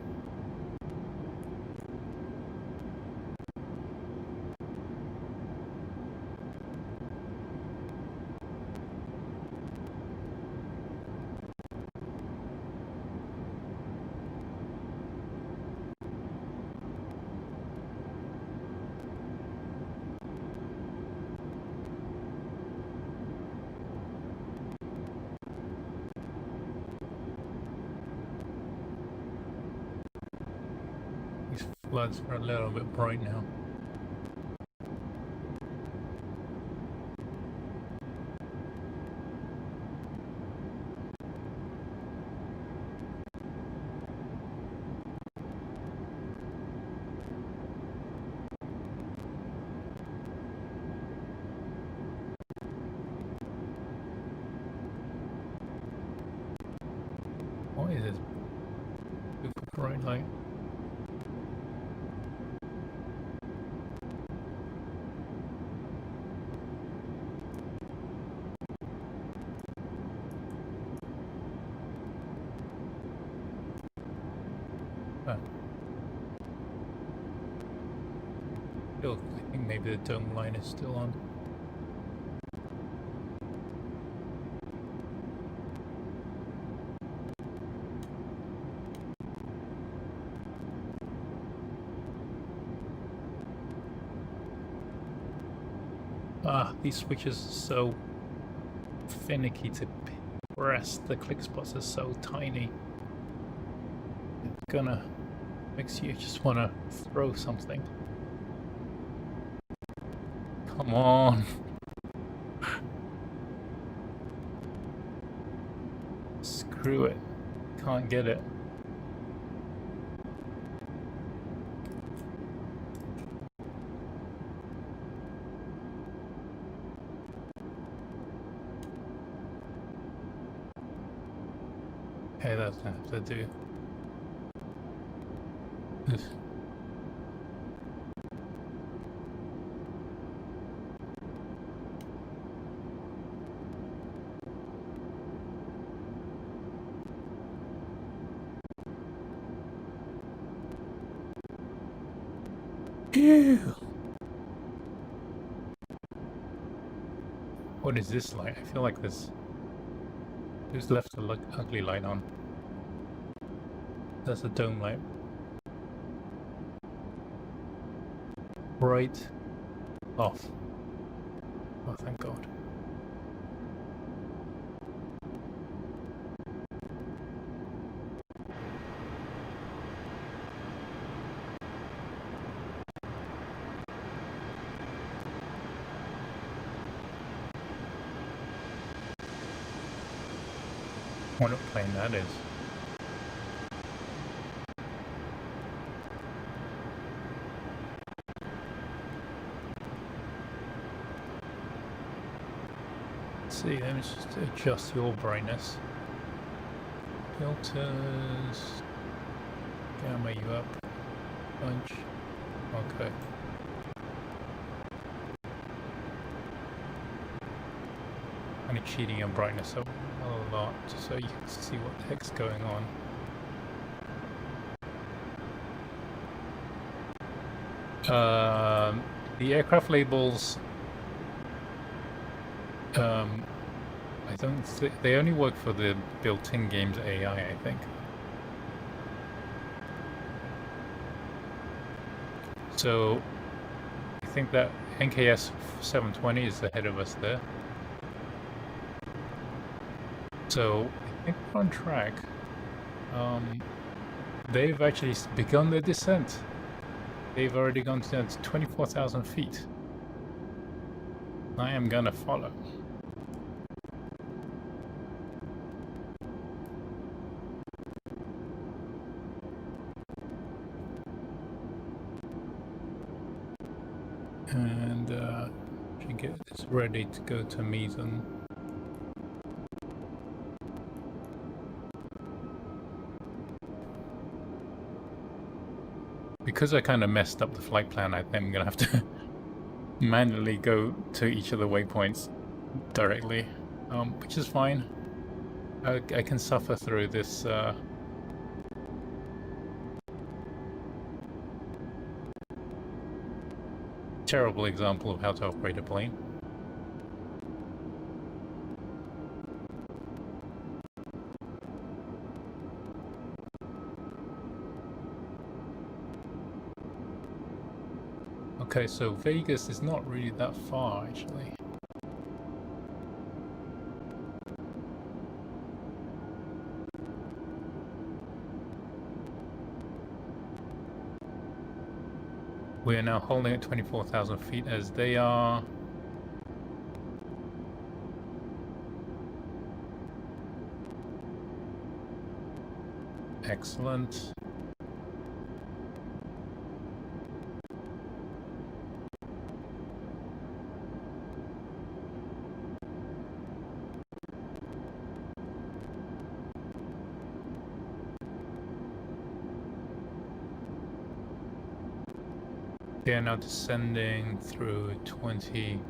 These floods are a little bit bright now. What is this super bright light? I think maybe the dome line is still on. These switches are so finicky to press. The click spots are so tiny. It's gonna makes you just wanna throw something. Come on. Screw it. Can't get it. Okay, that's gonna have to do. Ew. What is this light? I feel like this. Who's left the ugly light on? That's a dome light. Bright. Off. Oh, thank God. What a plane that is. Let's see, let me just adjust your brightness. Filters. Gamma you up. Bunch. Okay. Only cheating on brightness up a chart so you can see what the heck's going on. The aircraft labels, I don't think they only work for the built-in game's AI, I think. So I think that NK720 is ahead of us there. So I think we're on track. They've actually begun their descent. They've already gone to 24,000 feet. I am gonna follow. And should get this ready to go to Meason. Because I kind of messed up the flight plan, I think I'm gonna have to manually go to each of the waypoints directly, which is fine. I can suffer through this terrible example of how to operate a plane. Okay, so Vegas is not really that far, actually. We are now holding at 24,000 feet as they are. Excellent. They are now descending through 20.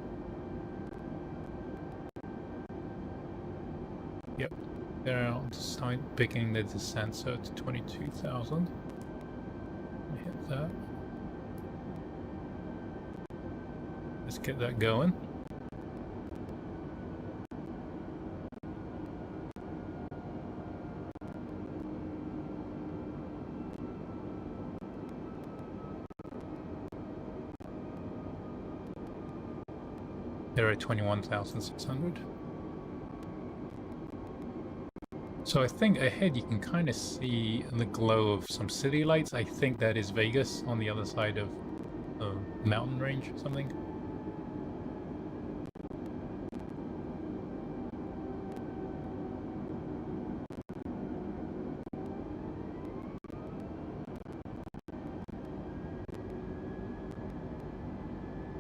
Yep, they're on the side beginning the descent, so it's 22,000. Hit that. Let's get that going. They're at 21,600. So I think ahead you can kind of see the glow of some city lights. I think that is Vegas on the other side of the mountain range or something.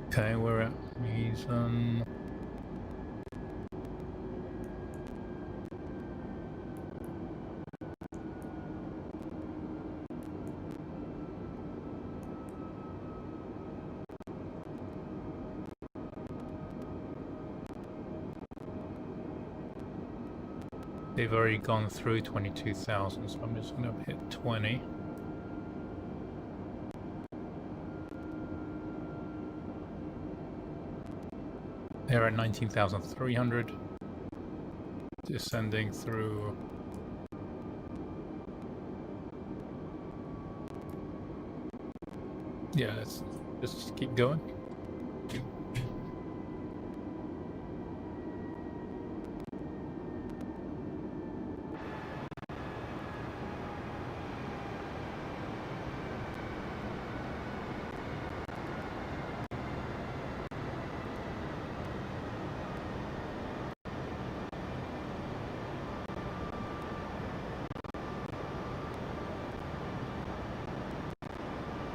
Okay, we're at Meason. They've already gone through 22,000, so I'm just going to hit 20. They're at 19,300, descending through. Yeah, let's just keep going.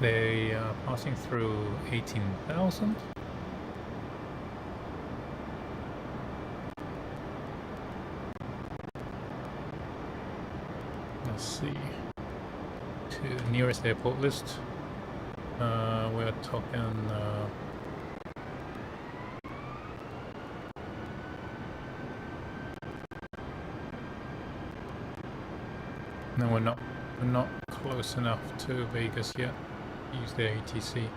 They are passing through 18,000. Let's see. To the nearest airport list. We're talking. No, we're not. We're not close enough to Vegas yet. Use the ATC.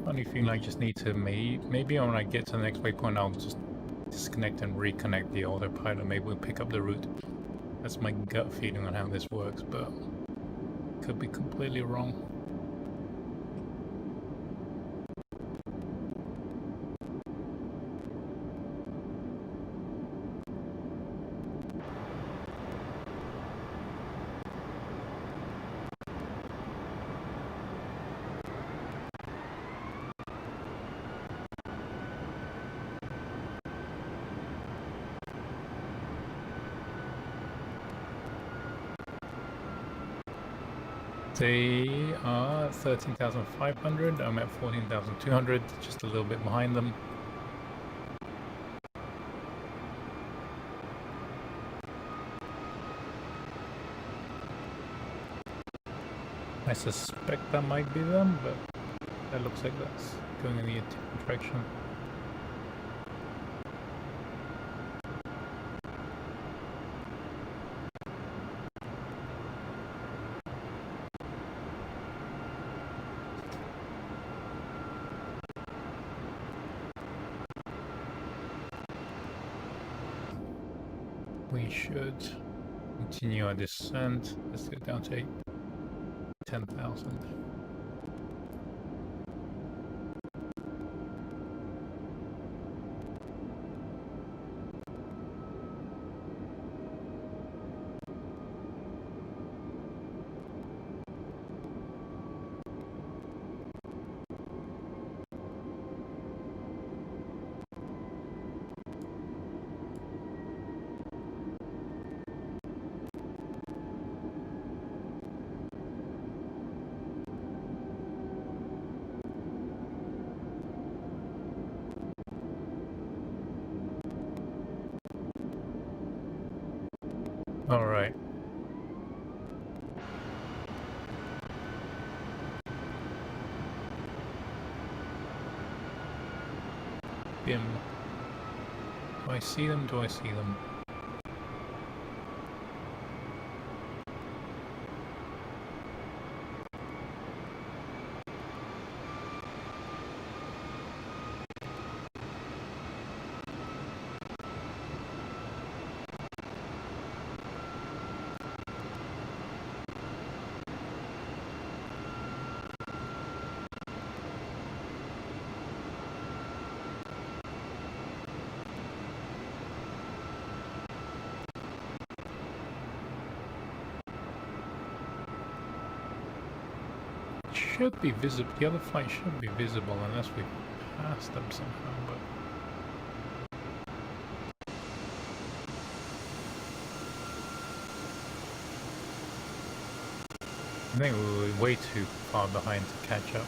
Funny feeling I just need to maybe when I get to the next waypoint I'll just disconnect and reconnect the autopilot. Maybe we'll pick up the route. That's my gut feeling on how this works, but could be completely wrong. They are 13,500. I'm at 14,200, just a little bit behind them. I suspect that might be them, but that looks like that's going in the different direction. We should continue our descent. Let's go down to 10,000. All right. BIM. Do I see them? Do I see them? Should be visible. The other flight should be visible unless we pass them somehow, but I think we were way too far behind to catch up.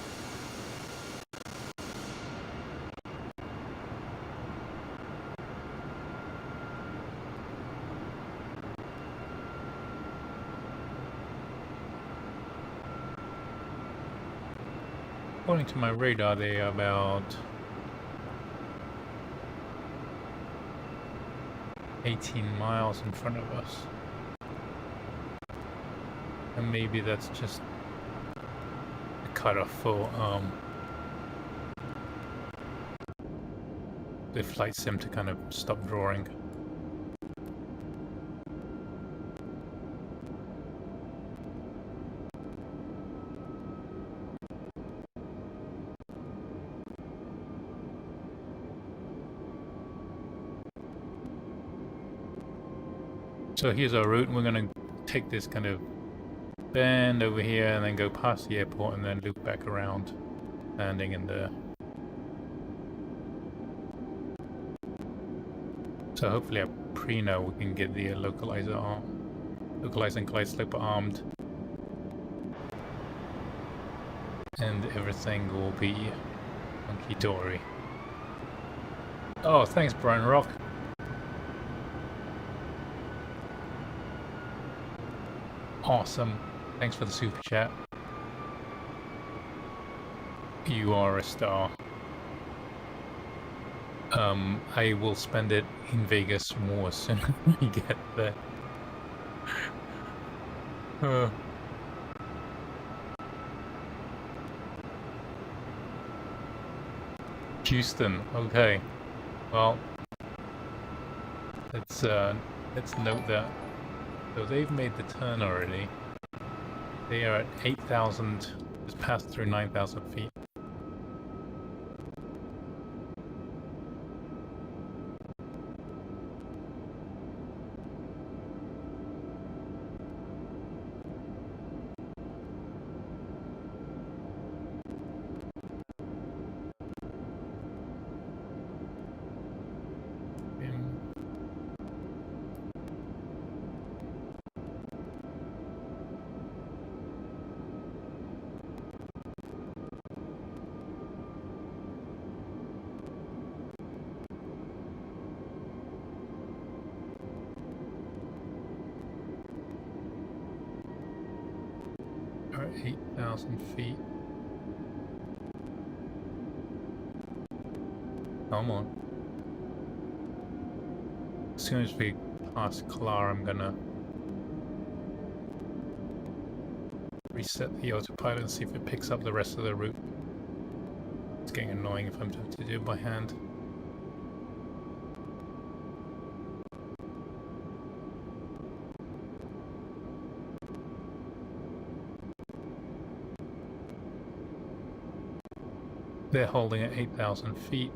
According to my radar, they are about 18 miles in front of us. And maybe that's just a cutoff for the flight sim to kind of stop drawing. So here's our route. We're going to take this kind of bend over here and then go past the airport and then loop back around, landing in there. So hopefully at Prino we can get the localizing glide slope armed, and everything will be hunky-dory. Oh, thanks Brian Rock. Awesome. Thanks for the super chat. You are a star. I will spend it in Vegas more as soon as we get there. Houston, okay. Well, let's note that. So they've made the turn already. They are at 8,000, just passed through 9,000 feet. Or 8,000 feet. Come on. As soon as we pass Clara, I'm gonna reset the autopilot and see if it picks up the rest of the route. It's getting annoying if I'm trying to do it by hand. They're holding at 8,000 feet.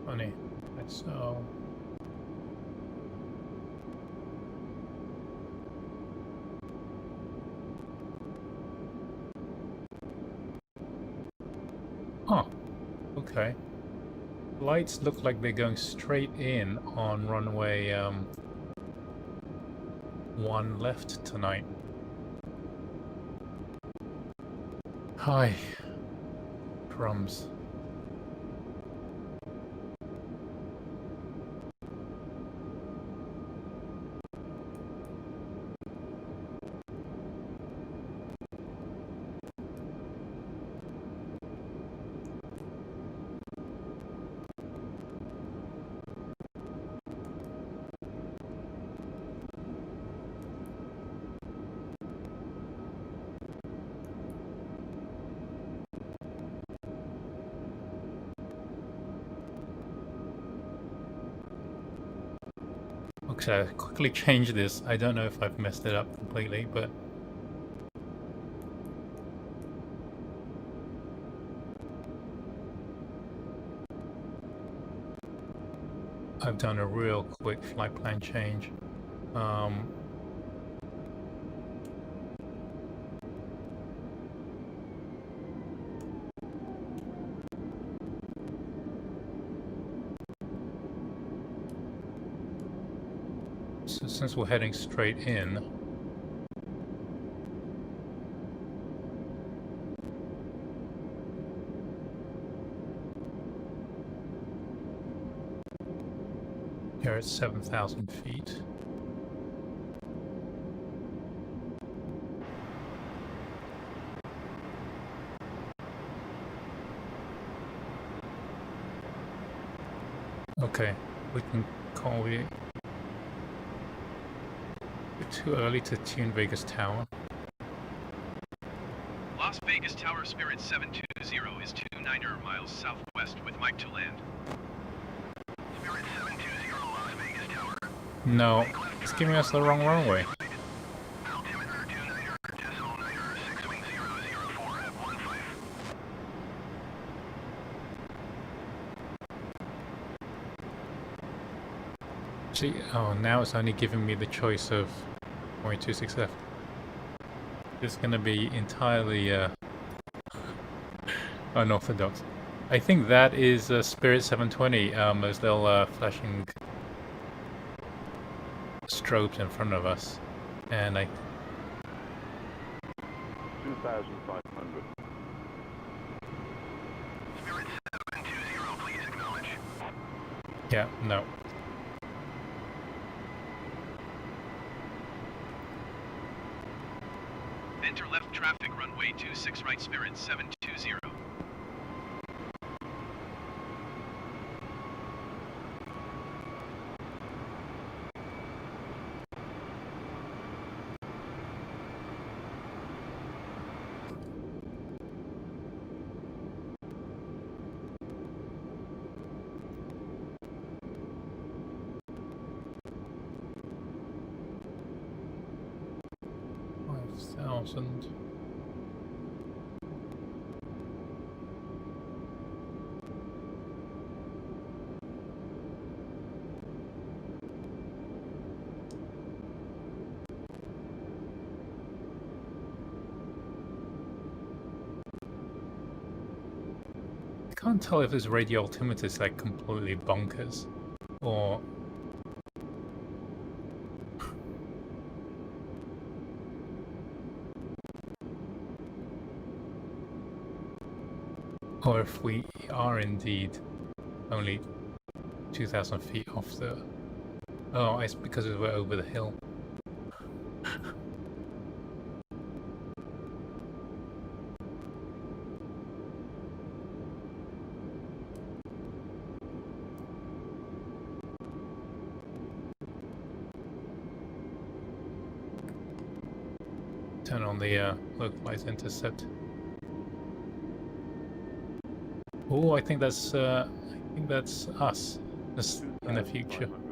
Funny. So huh. Okay. Lights look like they're going straight in on runway 1 left tonight. Hi. Crumbs. Okay, quickly change this. I don't know if I've messed it up completely, but I've done a real quick flight plan change. So since we're heading straight in, here at 7,000 feet. Okay, we can call it. It's too early to tune Vegas Tower. Las Vegas Tower Spirit 720 is 29 miles southwest with Mike to land. Spirit 720 Las Vegas Tower. No, it's giving us the wrong runway. Altimeter 29er, decimal 9er, 61004 at 15. See, oh, now it's only giving me the choice of 0.26F. It's gonna be entirely unorthodox. I think that is Spirit 720, as they're flashing strobes in front of us, and I 2,500. Spirit 720, please acknowledge. yeah, no. Enter left traffic runway 26 right Spirit 720. $5,000. I can't tell if this radio altimeter is like completely bonkers, or if we are indeed only 2,000 feet off the... Oh, it's because we're over the hill. Turn on the localized intercept. Oh, I think that's us. That's in the future. 2,500.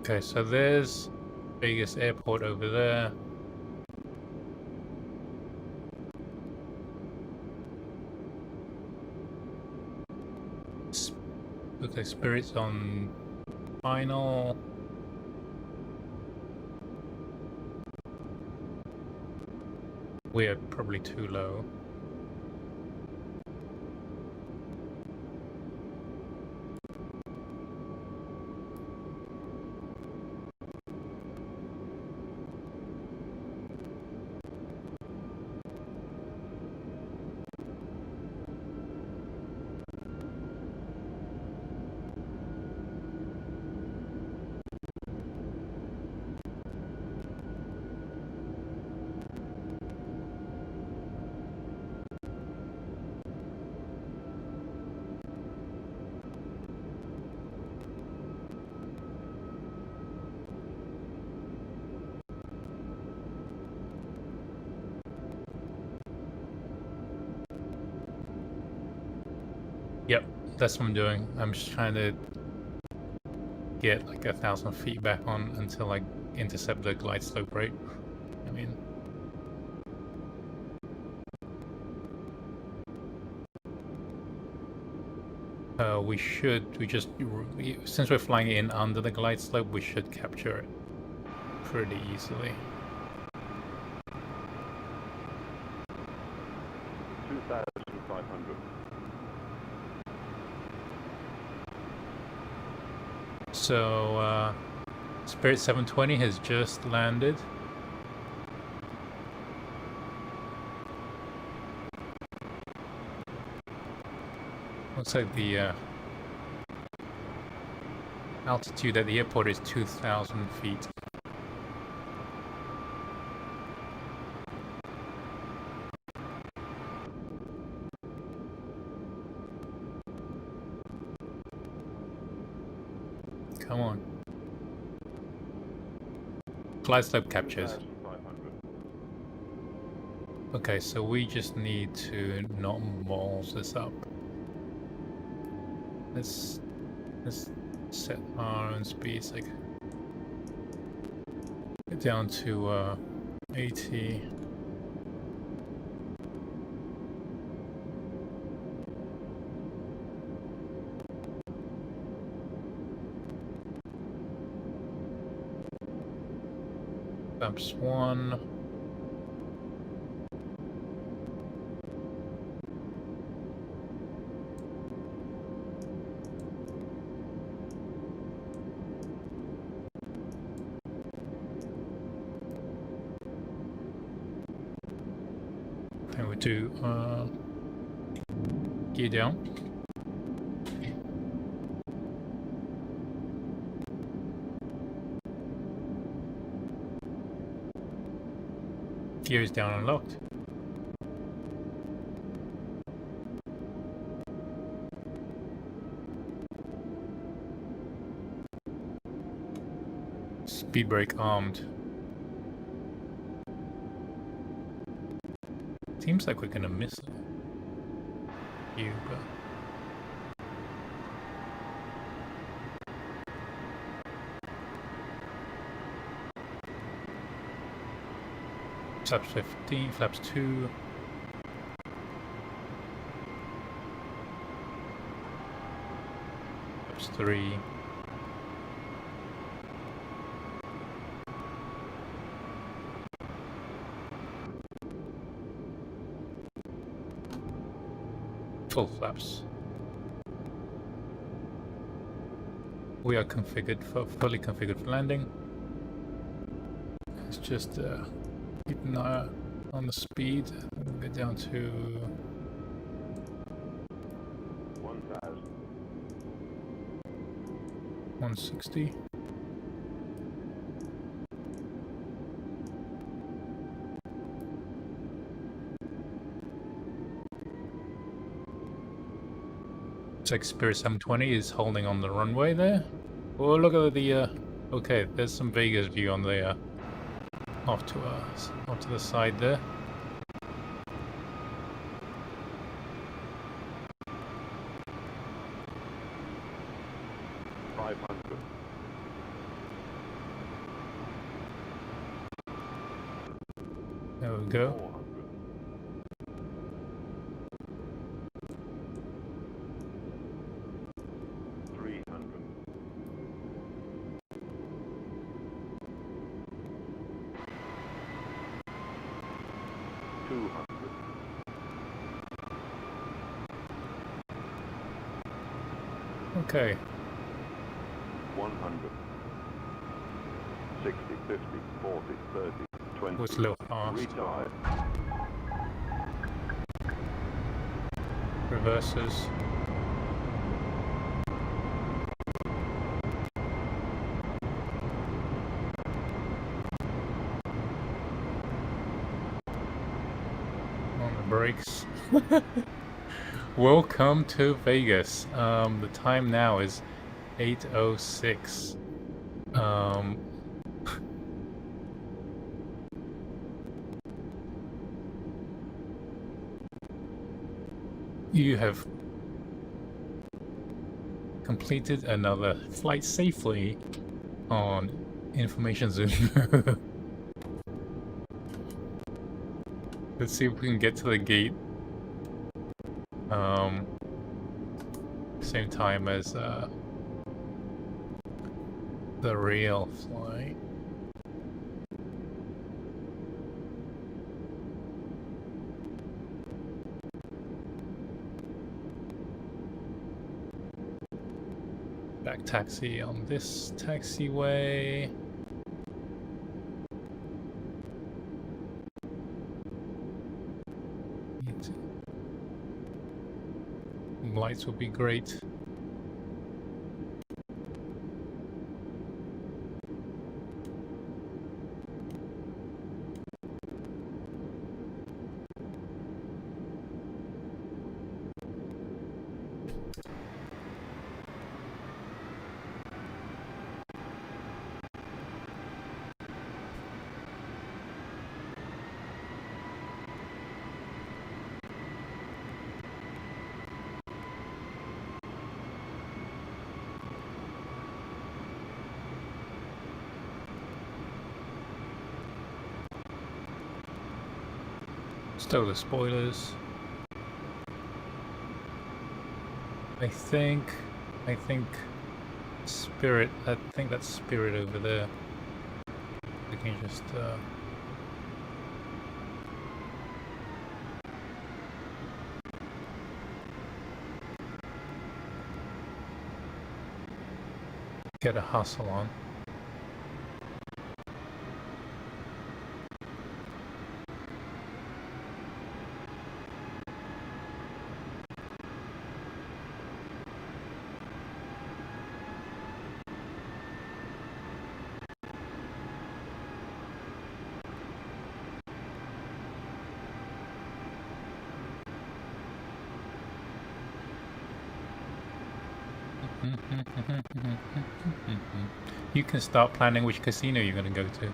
Okay, so there's Vegas Airport over there. Okay, Spirit's on final. We're probably too low. Yep, that's what I'm doing. I'm just trying to get like 1,000 feet back on until I intercept the glide slope rate. I mean, since we're flying in under the glide slope, we should capture it pretty easily. So, Spirit 720 has just landed. Looks like the altitude at the airport is 2,000 feet. Come on. Glide slope captures. 2,500. Okay, so we just need to not balls this up. Let's set our own speeds, like get down to 80. Flaps 1. And we do gear down. Gear is down and locked. Speed brake armed. Seems like we're gonna miss you, but flaps 15, flaps 2. Flaps 3. Full flaps. We are configured for fully configured for landing. Let's just keep an eye on the speed. We'll get down to 1,000. 160. Looks like Spirit 720 is holding on the runway there. Oh, look at the okay, there's some Vegas view on the off to the side there. There we go. 400. 300. 200. Okay. 100. 60, 50, 40, 30, 20. Was a little fast. Retire. Reverses. On the brakes. Welcome to Vegas. The time now is 8:06. You have completed another flight safely on information Zulu. Let's see if we can get to the gate. Same time as the real flight. Back taxi on this taxiway. Lights would be great. Stow the spoilers. I think Spirit, I think that's Spirit over there. We can just get a hustle on. You can start planning which casino you're going to go to.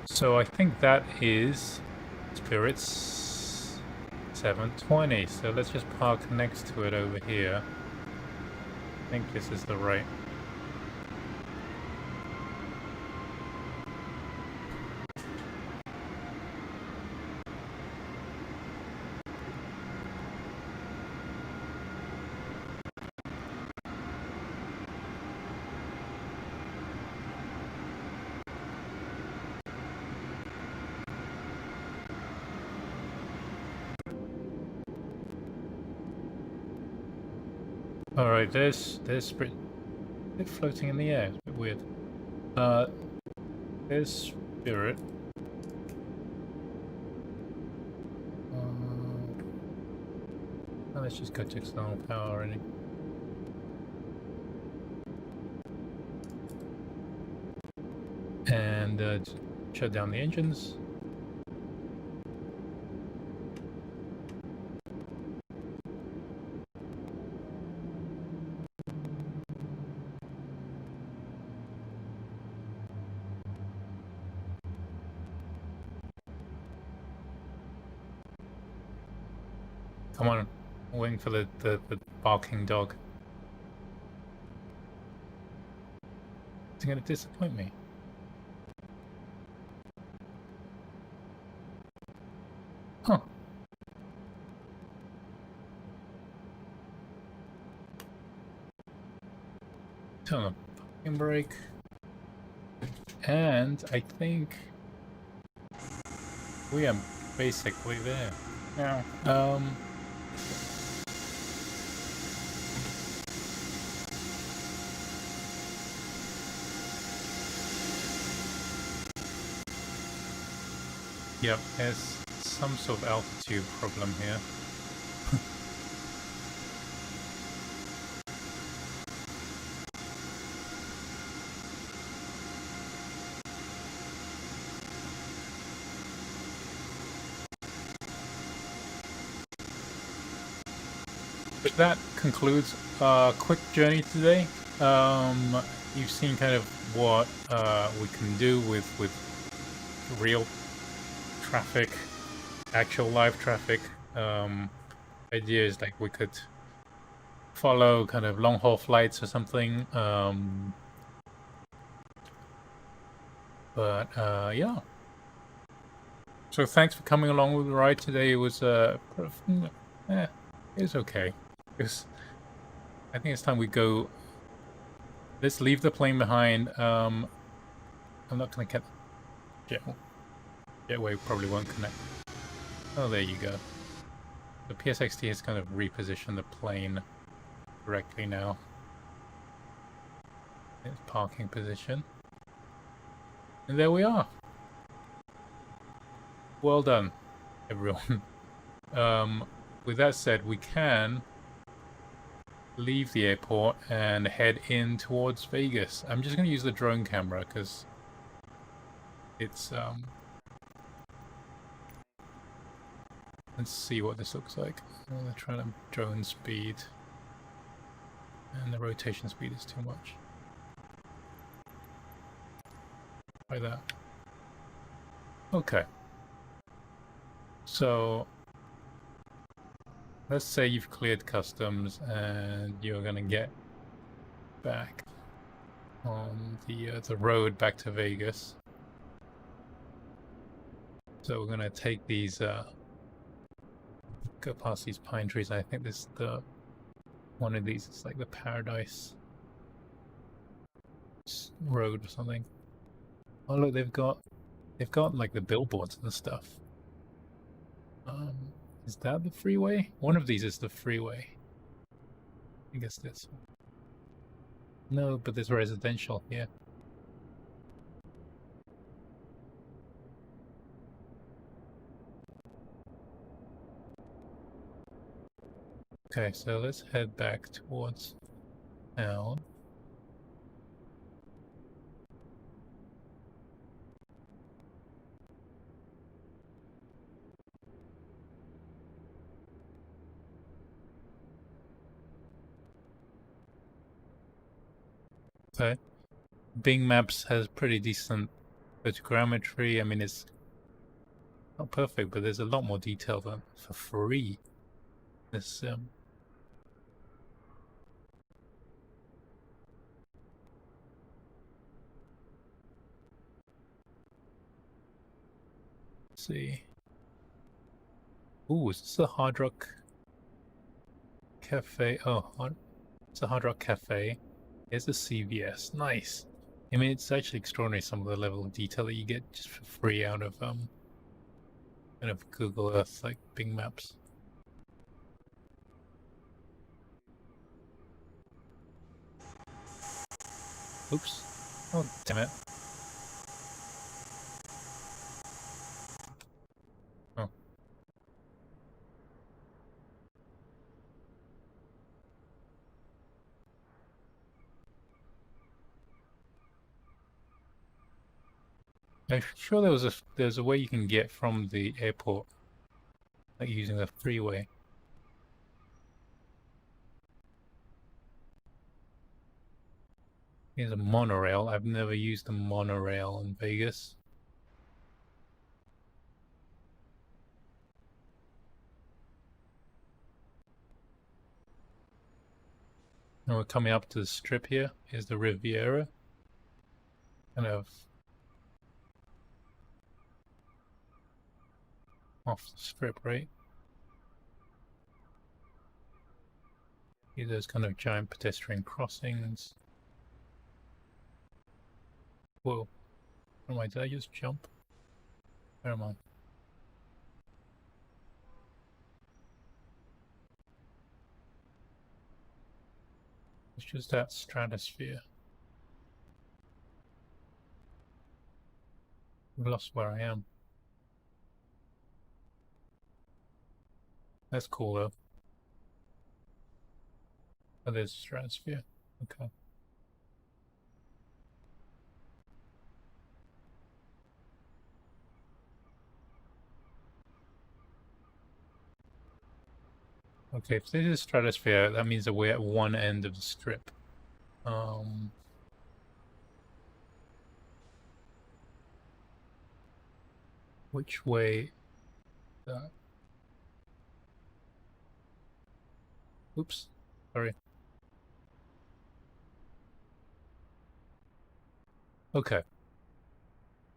So I think that is Spirit's 720. So let's just park next to it over here. I think this is the right. Alright, there's Spirit. They're floating in the air, it's a bit weird. There's Spirit. Let's just go to external power already. And shut down the engines. Come on, I'm waiting for the barking dog. Is he going to disappoint me? Huh. Turn on the parking brake. And I think we are basically there. Now, yep, there's some sort of altitude problem here. But that concludes our quick journey today. You've seen kind of what we can do with real traffic, actual live traffic. Idea is like we could follow kind of long haul flights or something. But yeah. So thanks for coming along with the ride today. It was it was okay. I think it's time we go. Let's leave the plane behind. I'm not gonna get jetway probably won't connect. Oh, there you go. The PSXT has kind of repositioned the plane correctly now. Its parking position. And there we are. Well done, everyone. With that said, we can leave the airport and head in towards Vegas. I'm just going to use the drone camera because it's let's see what this looks like. I'm going to try to drone speed, and the rotation speed is too much. Try that. Okay. So let's say you've cleared customs and you're going to get back on the road back to Vegas. So we're going to take these go past these pine trees. I think this is one of these. It's like the Paradise Road or something. Oh look, they've got like the billboards and stuff. Is that the freeway? One of these is the freeway. I guess this one. No, but there's residential here. Okay, so let's head back towards town. Okay. Bing Maps has pretty decent photogrammetry. I mean, it's not perfect, but there's a lot more detail than for free. This let's see. Ooh, is this a Hard Rock Cafe? Oh, it's a Hard Rock Cafe. Here's a CVS. Nice. I mean, it's actually extraordinary some of the level of detail that you get just for free out of kind of Google Earth, like Bing Maps. Oops. Oh, damn it. Oh. I'm sure there's a way you can get from the airport, like using the freeway. Here's a monorail. I've never used a monorail in Vegas. And we're coming up to the strip here. Here's the Riviera. Kind of off the strip, right? Here's those kind of giant pedestrian crossings. Whoa. Oh my, did I just jump? Where am I? It's just that stratosphere. I've lost where I am. That's cool though. Oh, there's stratosphere. Okay. Okay, if this is stratosphere, that means that we're at one end of the strip. Which way? Oops, sorry. Okay.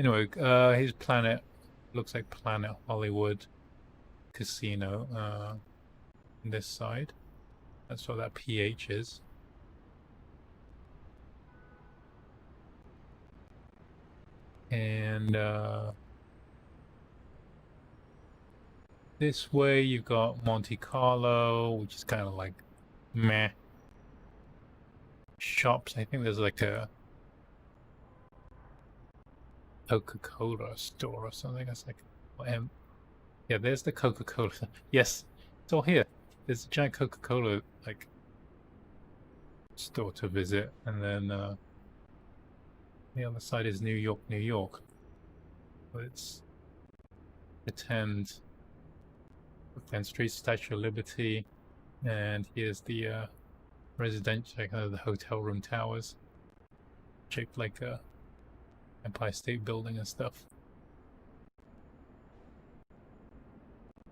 Anyway, his planet looks like Planet Hollywood Casino. On this side, that's what that PH is. And this way you've got Monte Carlo, which is kind of like meh. Shops, I think there's like a Coca-Cola store or something. That's like, yeah, there's the Coca-Cola. Yes, it's all here. There's a giant Coca-Cola like store to visit, and then the other side is New York, New York. But it's pretend 10th Street, Statue of Liberty, and here's the residential, the hotel room towers, shaped like a Empire State Building and stuff.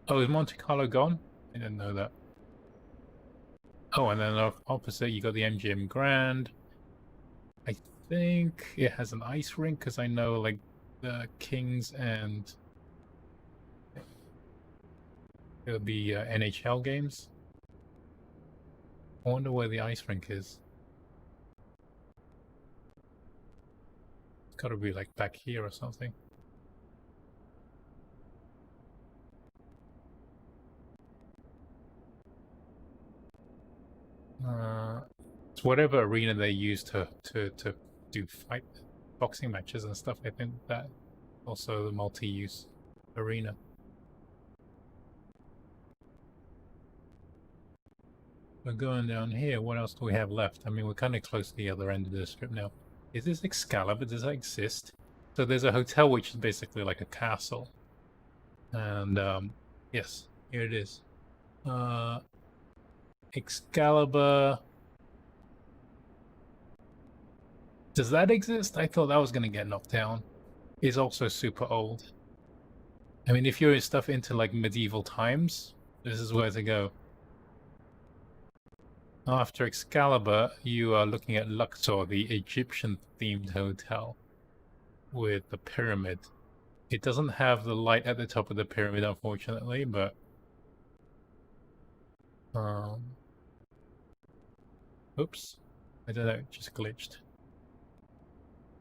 Oh, is Monte Carlo gone? I didn't know that. Oh, and then opposite you got the MGM Grand. I think it has an ice rink because I know like the Kings and there'll be NHL games. I wonder where the ice rink is. It's got to be like back here or something. It's whatever arena they use to do boxing matches and stuff. I think that also the multi-use arena. We're going down here. What else do we have left? I mean, we're kind of close to the other end of the strip now. Is this Excalibur? Does that exist? So there's a hotel which is basically like a castle. And yes, here it is. Excalibur. Does that exist? I thought that was going to get knocked down. It's also super old. I mean, if you're stuff into like medieval times, this is where to go. After Excalibur, you are looking at Luxor, the Egyptian-themed hotel with the pyramid. It doesn't have the light at the top of the pyramid, unfortunately, but oops, I don't know, it just glitched.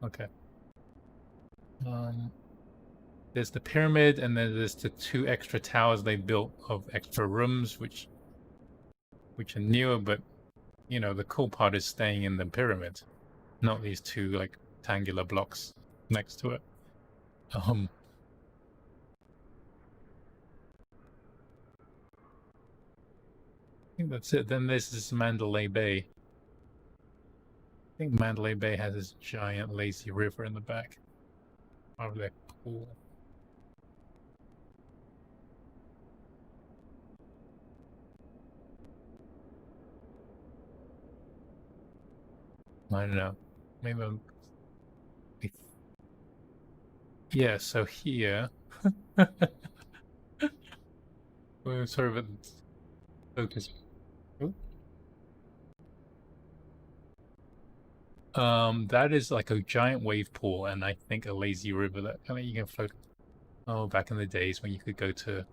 Okay. There's the pyramid, and then there's the 2 extra towers they built of extra rooms, which are newer, but you know, the cool part is staying in the pyramid, not these 2 like rectangular blocks next to it. I think that's it. Then there's this Mandalay Bay. I think Mandalay Bay has this giant lazy river in the back. Probably a pool. I don't know. Maybe I'm... Yeah, so here... We're sort of focus. That is like a giant wave pool, and I think a lazy river that I mean you can float. Oh, back in the days when you could go to.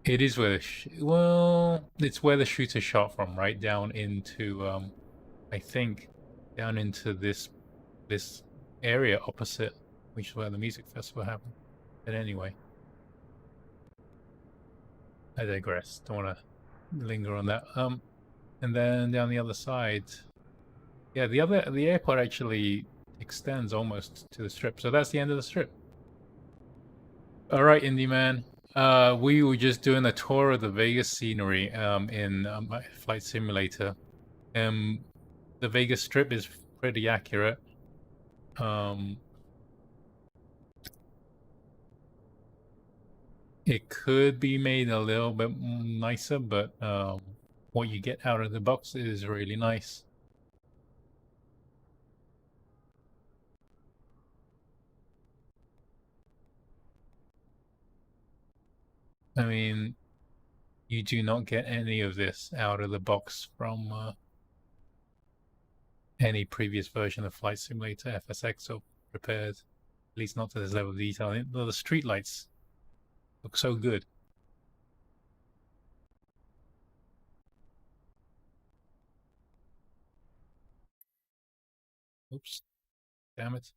It is where well, it's where the shooter shot from, right down into I think down into this area opposite, which is where the music festival happened. But anyway, I digress. Don't want to linger on that. And then down the other side. Yeah, the airport actually extends almost to the strip, so that's the end of the strip. All right, Indie Man. We were just doing a tour of the Vegas scenery in Flight Simulator. The Vegas Strip is pretty accurate. It could be made a little bit nicer, but what you get out of the box is really nice. I mean, you do not get any of this out of the box from any previous version of Flight Simulator, FSX or prepared, at least not to this level of detail. The street lights look so good. Oops, damn it.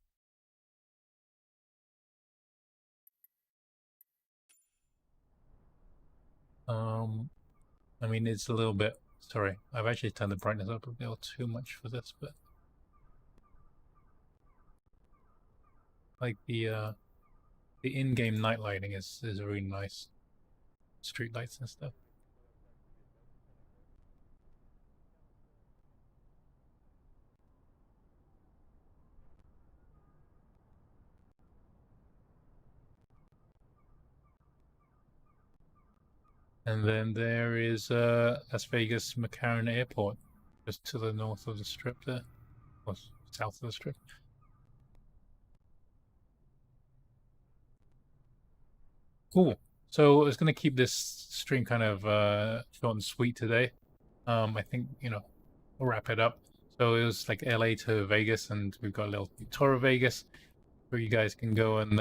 I mean, it's a little bit, sorry, I've actually turned the brightness up a little too much for this, but like the in-game night lighting is really nice. Street lights and stuff. And then there is Las Vegas McCarran Airport, just to the north of the strip there, or south of the strip. Cool. So I was going to keep this stream kind of short and sweet today. I think, you know, we'll wrap it up. So it was like LA to Vegas, and we've got a little tour of Vegas where you guys can go and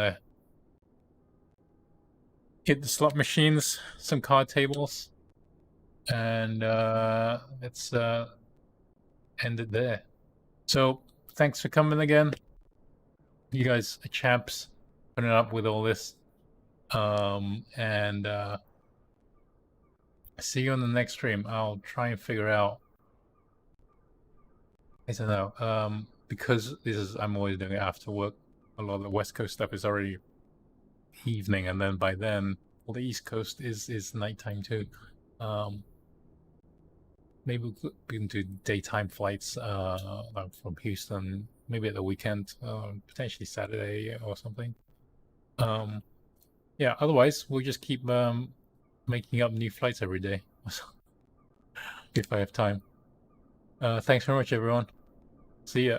hit the slot machines, some card tables, and let's end it there. So thanks for coming again. You guys are champs, putting up with all this. And see you on the next stream. I'll try and figure out, I don't know, because I'm always doing it after work. A lot of the West Coast stuff is already evening, and then by then all the East Coast is nighttime too. Maybe we can do daytime flights from Houston, maybe at the weekend, potentially Saturday or something. Yeah, otherwise we'll just keep making up new flights every day if I have time. Thanks very much, everyone. See ya.